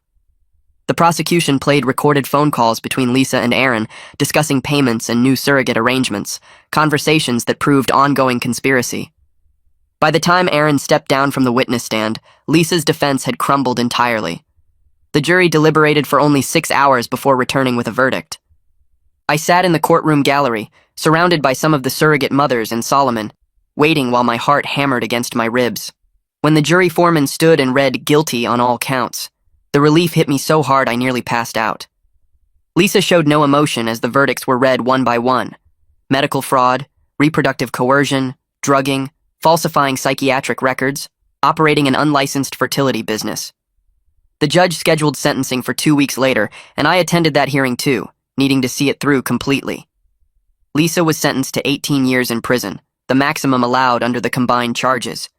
The prosecution played recorded phone calls between Lisa and Aaron, discussing payments and new surrogate arrangements, conversations that proved ongoing conspiracy. By the time Aaron stepped down from the witness stand, Lisa's defense had crumbled entirely. The jury deliberated for only 6 hours before returning with a verdict. I sat in the courtroom gallery, surrounded by some of the surrogate mothers and Solomon, waiting while my heart hammered against my ribs. When the jury foreman stood and read guilty on all counts, the relief hit me so hard I nearly passed out. Lisa showed no emotion as the verdicts were read one by one. Medical fraud, reproductive coercion, drugging, falsifying psychiatric records, operating an unlicensed fertility business. The judge scheduled sentencing for 2 weeks later, and I attended that hearing too, needing to see it through completely. Lisa was sentenced to 18 years in prison, the maximum allowed under the combined charges.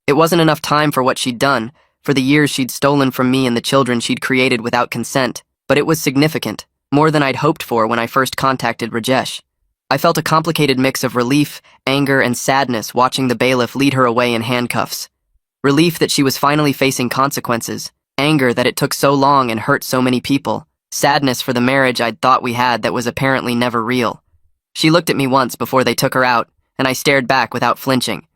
It wasn't enough time for what she'd done, for the years she'd stolen from me and the children she'd created without consent, but it was significant, more than I'd hoped for when I first contacted Rajesh. I felt a complicated mix of relief, anger, and sadness watching the bailiff lead her away in handcuffs. Relief that she was finally facing consequences, anger that it took so long and hurt so many people, sadness for the marriage I'd thought we had that was apparently never real. She looked at me once before they took her out, and I stared back without flinching.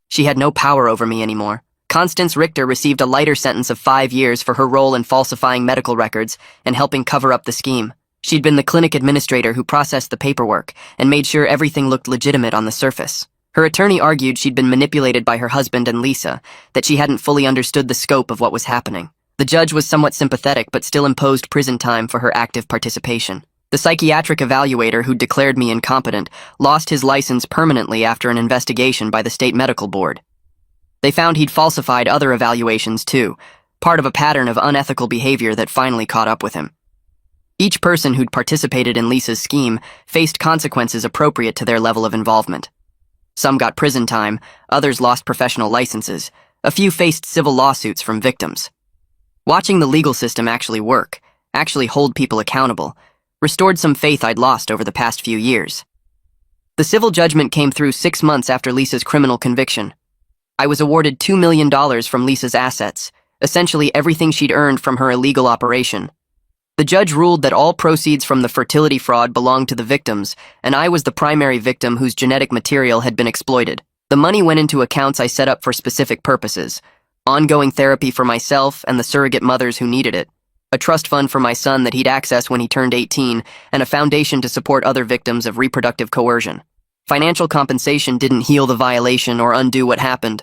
She had no power over me anymore. Constance Richter received a lighter sentence of 5 years for her role in falsifying medical records and helping cover up the scheme. She'd been the clinic administrator who processed the paperwork and made sure everything looked legitimate on the surface. Her attorney argued she'd been manipulated by her husband and Lisa, that she hadn't fully understood the scope of what was happening. The judge was somewhat sympathetic but still imposed prison time for her active participation. The psychiatric evaluator who declared me incompetent lost his license permanently after an investigation by the state medical board. They found he'd falsified other evaluations too, part of a pattern of unethical behavior that finally caught up with him. Each person who'd participated in Lisa's scheme faced consequences appropriate to their level of involvement. Some got prison time, others lost professional licenses, a few faced civil lawsuits from victims. Watching the legal system actually work, actually hold people accountable, restored some faith I'd lost over the past few years. The civil judgment came through 6 months after Lisa's criminal conviction. I was awarded $2 million from Lisa's assets, essentially everything she'd earned from her illegal operation. The judge ruled that all proceeds from the fertility fraud belonged to the victims, and I was the primary victim whose genetic material had been exploited. The money went into accounts I set up for specific purposes: ongoing therapy for myself and the surrogate mothers who needed it, a trust fund for my son that he'd access when he turned 18, and a foundation to support other victims of reproductive coercion. Financial compensation didn't heal the violation or undo what happened.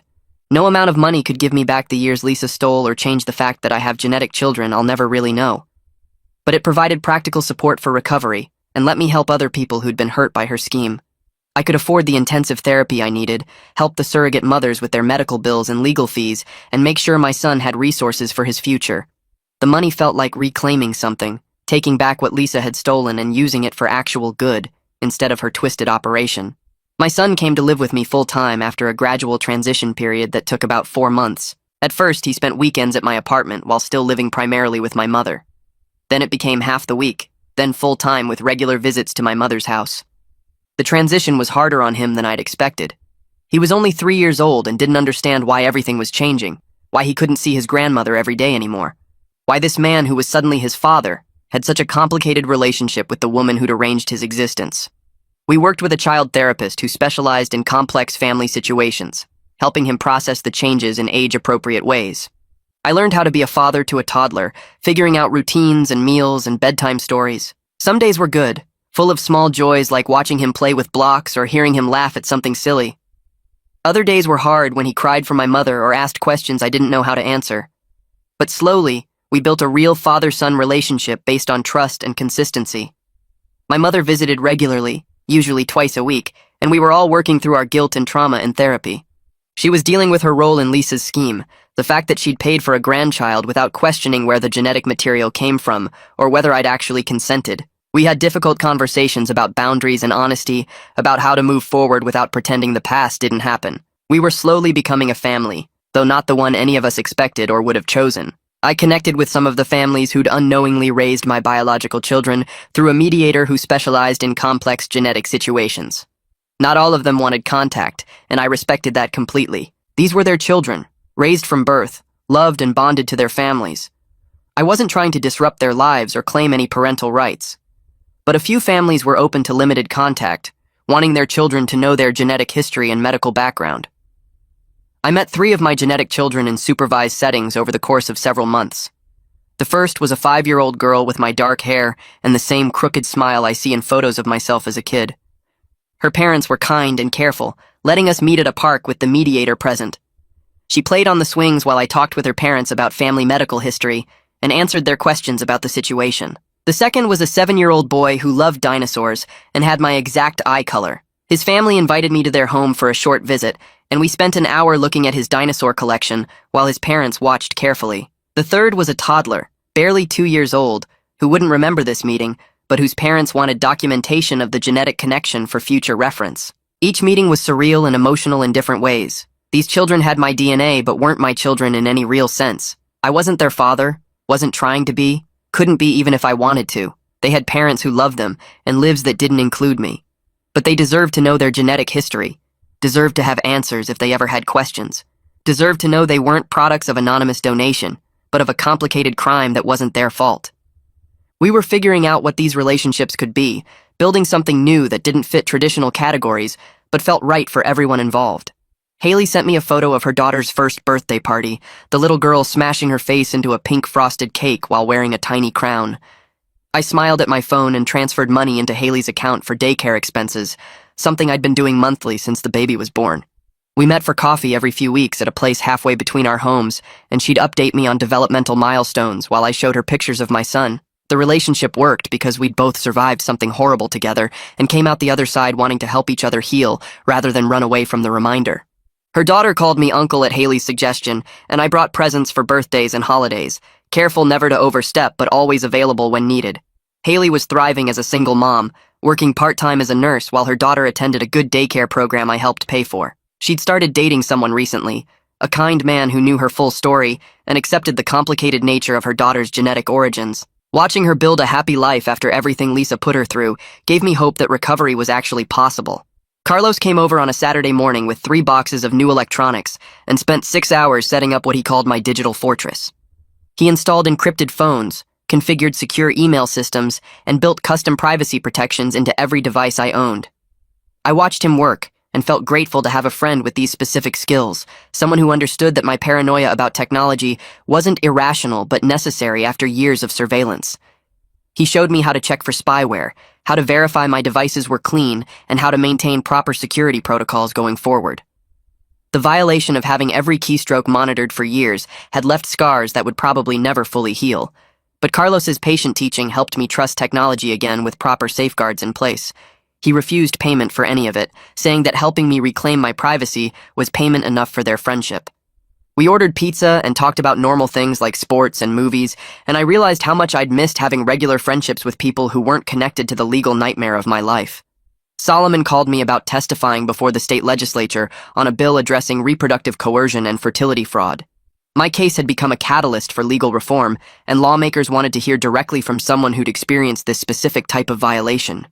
No amount of money could give me back the years Lisa stole or change the fact that I have genetic children I'll never really know. But it provided practical support for recovery and let me help other people who'd been hurt by her scheme. I could afford the intensive therapy I needed, help the surrogate mothers with their medical bills and legal fees, and make sure my son had resources for his future. The money felt like reclaiming something, taking back what Lisa had stolen and using it for actual good, instead of her twisted operation. My son came to live with me full-time after a gradual transition period that took about 4 months. At first, he spent weekends at my apartment while still living primarily with my mother. Then it became half the week, then full-time with regular visits to my mother's house. The transition was harder on him than I'd expected. He was only 3 years old and didn't understand why everything was changing, why he couldn't see his grandmother every day anymore, why this man who was suddenly his father had such a complicated relationship with the woman who'd arranged his existence. We worked with a child therapist who specialized in complex family situations, helping him process the changes in age-appropriate ways. I learned how to be a father to a toddler, figuring out routines and meals and bedtime stories. Some days were good, full of small joys like watching him play with blocks or hearing him laugh at something silly. Other days were hard when he cried for my mother or asked questions I didn't know how to answer. But slowly, we built a real father-son relationship based on trust and consistency. My mother visited regularly, usually twice a week, and we were all working through our guilt and trauma in therapy. She was dealing with her role in Lisa's scheme, the fact that she'd paid for a grandchild without questioning where the genetic material came from or whether I'd actually consented. We had difficult conversations about boundaries and honesty, about how to move forward without pretending the past didn't happen. We were slowly becoming a family, though not the one any of us expected or would have chosen. I connected with some of the families who'd unknowingly raised my biological children through a mediator who specialized in complex genetic situations. Not all of them wanted contact, and I respected that completely. These were their children, raised from birth, loved and bonded to their families. I wasn't trying to disrupt their lives or claim any parental rights. But a few families were open to limited contact, wanting their children to know their genetic history and medical background. I met 3 of my genetic children in supervised settings over the course of several months. The first was a 5-year-old girl with my dark hair and the same crooked smile I see in photos of myself as a kid. Her parents were kind and careful, letting us meet at a park with the mediator present. She played on the swings while I talked with her parents about family medical history and answered their questions about the situation. The second was a 7-year-old boy who loved dinosaurs and had my exact eye color. His family invited me to their home for a short visit, and we spent an hour looking at his dinosaur collection while his parents watched carefully. The third was a toddler, barely 2 years old, who wouldn't remember this meeting, but whose parents wanted documentation of the genetic connection for future reference. Each meeting was surreal and emotional in different ways. These children had my DNA but weren't my children in any real sense. I wasn't their father, wasn't trying to be, couldn't be even if I wanted to. They had parents who loved them and lives that didn't include me. But they deserved to know their genetic history, deserved to have answers if they ever had questions, deserved to know they weren't products of anonymous donation, but of a complicated crime that wasn't their fault. We were figuring out what these relationships could be, building something new that didn't fit traditional categories, but felt right for everyone involved. Haley sent me a photo of her daughter's first birthday party, the little girl smashing her face into a pink frosted cake while wearing a tiny crown. I smiled at my phone and transferred money into Haley's account for daycare expenses, something I'd been doing monthly since the baby was born. We met for coffee every few weeks at a place halfway between our homes, and she'd update me on developmental milestones while I showed her pictures of my son. The relationship worked because we'd both survived something horrible together and came out the other side wanting to help each other heal rather than run away from the reminder. Her daughter called me uncle at Haley's suggestion, and I brought presents for birthdays and holidays, careful never to overstep but always available when needed. Haley was thriving as a single mom, working part-time as a nurse while her daughter attended a good daycare program I helped pay for. She'd started dating someone recently, a kind man who knew her full story and accepted the complicated nature of her daughter's genetic origins. Watching her build a happy life after everything Lisa put her through gave me hope that recovery was actually possible. Carlos came over on a Saturday morning with 3 boxes of new electronics and spent 6 hours setting up what he called my digital fortress. He installed encrypted phones, configured secure email systems, and built custom privacy protections into every device I owned. I watched him work and felt grateful to have a friend with these specific skills, someone who understood that my paranoia about technology wasn't irrational but necessary after years of surveillance. He showed me how to check for spyware, how to verify my devices were clean, and how to maintain proper security protocols going forward. The violation of having every keystroke monitored for years had left scars that would probably never fully heal. But Carlos's patient teaching helped me trust technology again with proper safeguards in place. He refused payment for any of it, saying that helping me reclaim my privacy was payment enough for their friendship. We ordered pizza and talked about normal things like sports and movies, and I realized how much I'd missed having regular friendships with people who weren't connected to the legal nightmare of my life. Solomon called me about testifying before the state legislature on a bill addressing reproductive coercion and fertility fraud. My case had become a catalyst for legal reform, and lawmakers wanted to hear directly from someone who'd experienced this specific type of violation.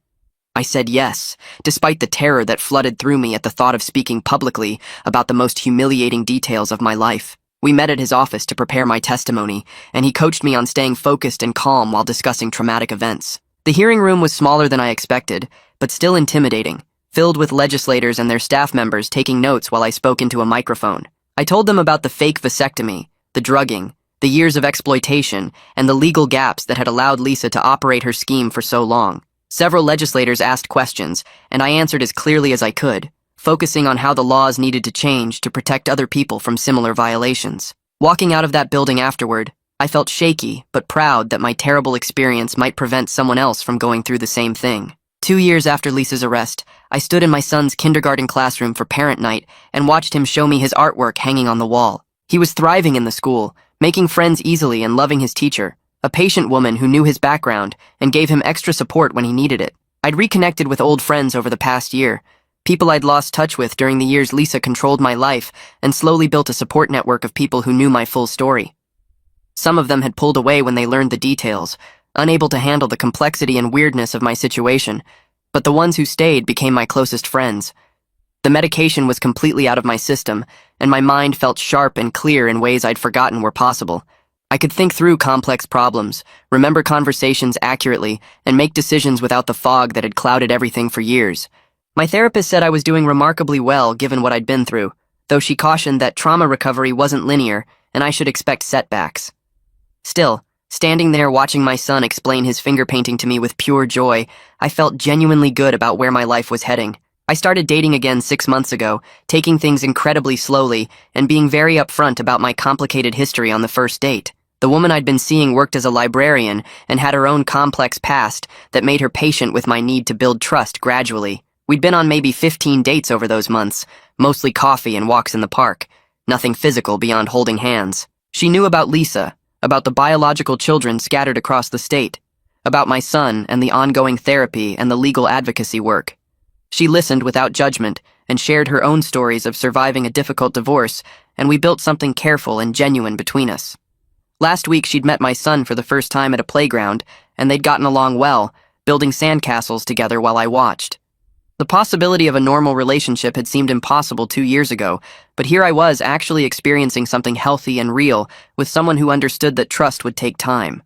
I said yes, despite the terror that flooded through me at the thought of speaking publicly about the most humiliating details of my life. We met at his office to prepare my testimony, and he coached me on staying focused and calm while discussing traumatic events. The hearing room was smaller than I expected, but still intimidating, filled with legislators and their staff members taking notes while I spoke into a microphone. I told them about the fake vasectomy, the drugging, the years of exploitation, and the legal gaps that had allowed Lisa to operate her scheme for so long. Several legislators asked questions, and I answered as clearly as I could, focusing on how the laws needed to change to protect other people from similar violations. Walking out of that building afterward, I felt shaky but proud that my terrible experience might prevent someone else from going through the same thing. 2 years after Lisa's arrest, I stood in my son's kindergarten classroom for parent night and watched him show me his artwork hanging on the wall. He was thriving in the school, making friends easily and loving his teacher, a patient woman who knew his background and gave him extra support when he needed it. I'd reconnected with old friends over the past year, people I'd lost touch with during the years Lisa controlled my life, and slowly built a support network of people who knew my full story. Some of them had pulled away when they learned the details, unable to handle the complexity and weirdness of my situation, but the ones who stayed became my closest friends. The medication was completely out of my system, and my mind felt sharp and clear in ways I'd forgotten were possible. I could think through complex problems, remember conversations accurately, and make decisions without the fog that had clouded everything for years. My therapist said I was doing remarkably well given what I'd been through, though she cautioned that trauma recovery wasn't linear and I should expect setbacks. Still, standing there watching my son explain his finger painting to me with pure joy, I felt genuinely good about where my life was heading. I started dating again 6 months ago, taking things incredibly slowly and being very upfront about my complicated history on the first date. The woman I'd been seeing worked as a librarian and had her own complex past that made her patient with my need to build trust gradually. We'd been on maybe 15 dates over those months, mostly coffee and walks in the park, nothing physical beyond holding hands. She knew about Lisa, about the biological children scattered across the state, about my son and the ongoing therapy and the legal advocacy work. She listened without judgment and shared her own stories of surviving a difficult divorce, and we built something careful and genuine between us. Last week she'd met my son for the first time at a playground, and they'd gotten along well, building sandcastles together while I watched. The possibility of a normal relationship had seemed impossible 2 years ago, but here I was actually experiencing something healthy and real with someone who understood that trust would take time.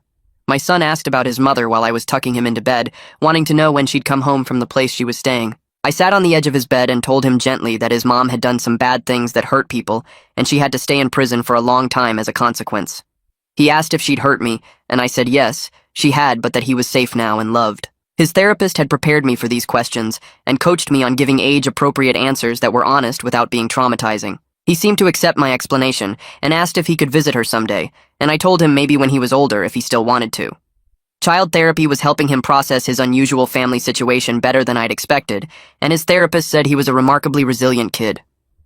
My son asked about his mother while I was tucking him into bed, wanting to know when she'd come home from the place she was staying. I sat on the edge of his bed and told him gently that his mom had done some bad things that hurt people, and she had to stay in prison for a long time as a consequence. He asked if she'd hurt me, and I said yes, she had, but that he was safe now and loved. His therapist had prepared me for these questions and coached me on giving age-appropriate answers that were honest without being traumatizing. He seemed to accept my explanation and asked if he could visit her someday, and I told him maybe when he was older if he still wanted to. Child therapy was helping him process his unusual family situation better than I'd expected, and his therapist said he was a remarkably resilient kid.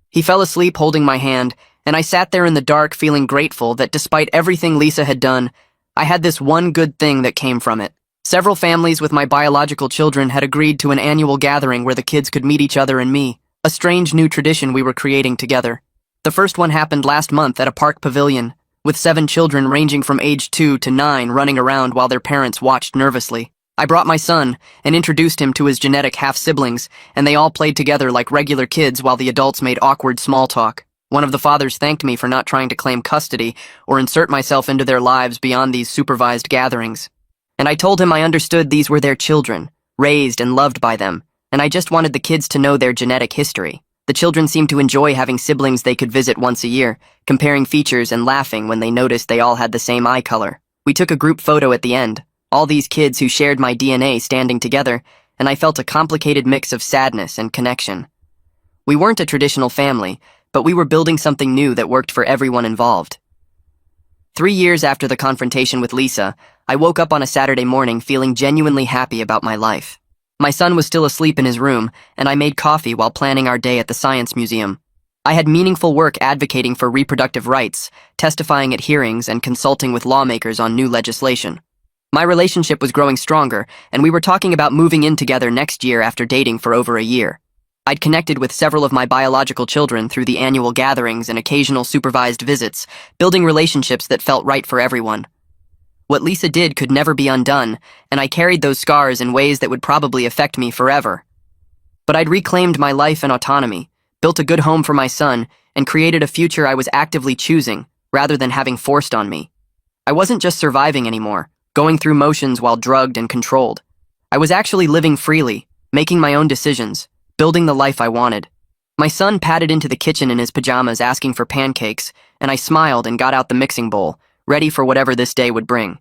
He fell asleep holding my hand, and I sat there in the dark feeling grateful that despite everything Lisa had done, I had this one good thing that came from it. Several families with my biological children had agreed to an annual gathering where the kids could meet each other and me, a strange new tradition we were creating together. The first one happened last month at a park pavilion, with 7 children ranging from age 2 to 9 running around while their parents watched nervously. I brought my son and introduced him to his genetic half-siblings, and they all played together like regular kids while the adults made awkward small talk. One of the fathers thanked me for not trying to claim custody or insert myself into their lives beyond these supervised gatherings. And I told him I understood these were their children, raised and loved by them, and I just wanted the kids to know their genetic history. The children seemed to enjoy having siblings they could visit once a year, comparing features and laughing when they noticed they all had the same eye color. We took a group photo at the end, all these kids who shared my DNA standing together, and I felt a complicated mix of sadness and connection. We weren't a traditional family, but we were building something new that worked for everyone involved. 3 years after the confrontation with Lisa, I woke up on a Saturday morning feeling genuinely happy about my life. My son was still asleep in his room, and I made coffee while planning our day at the Science Museum. I had meaningful work advocating for reproductive rights, testifying at hearings, and consulting with lawmakers on new legislation. My relationship was growing stronger, and we were talking about moving in together next year after dating for over a year. I'd connected with several of my biological children through the annual gatherings and occasional supervised visits, building relationships that felt right for everyone. What Lisa did could never be undone, and I carried those scars in ways that would probably affect me forever. But I'd reclaimed my life and autonomy, built a good home for my son, and created a future I was actively choosing, rather than having forced on me. I wasn't just surviving anymore, going through motions while drugged and controlled. I was actually living freely, making my own decisions, building the life I wanted. My son padded into the kitchen in his pajamas asking for pancakes, and I smiled and got out the mixing bowl, ready for whatever this day would bring.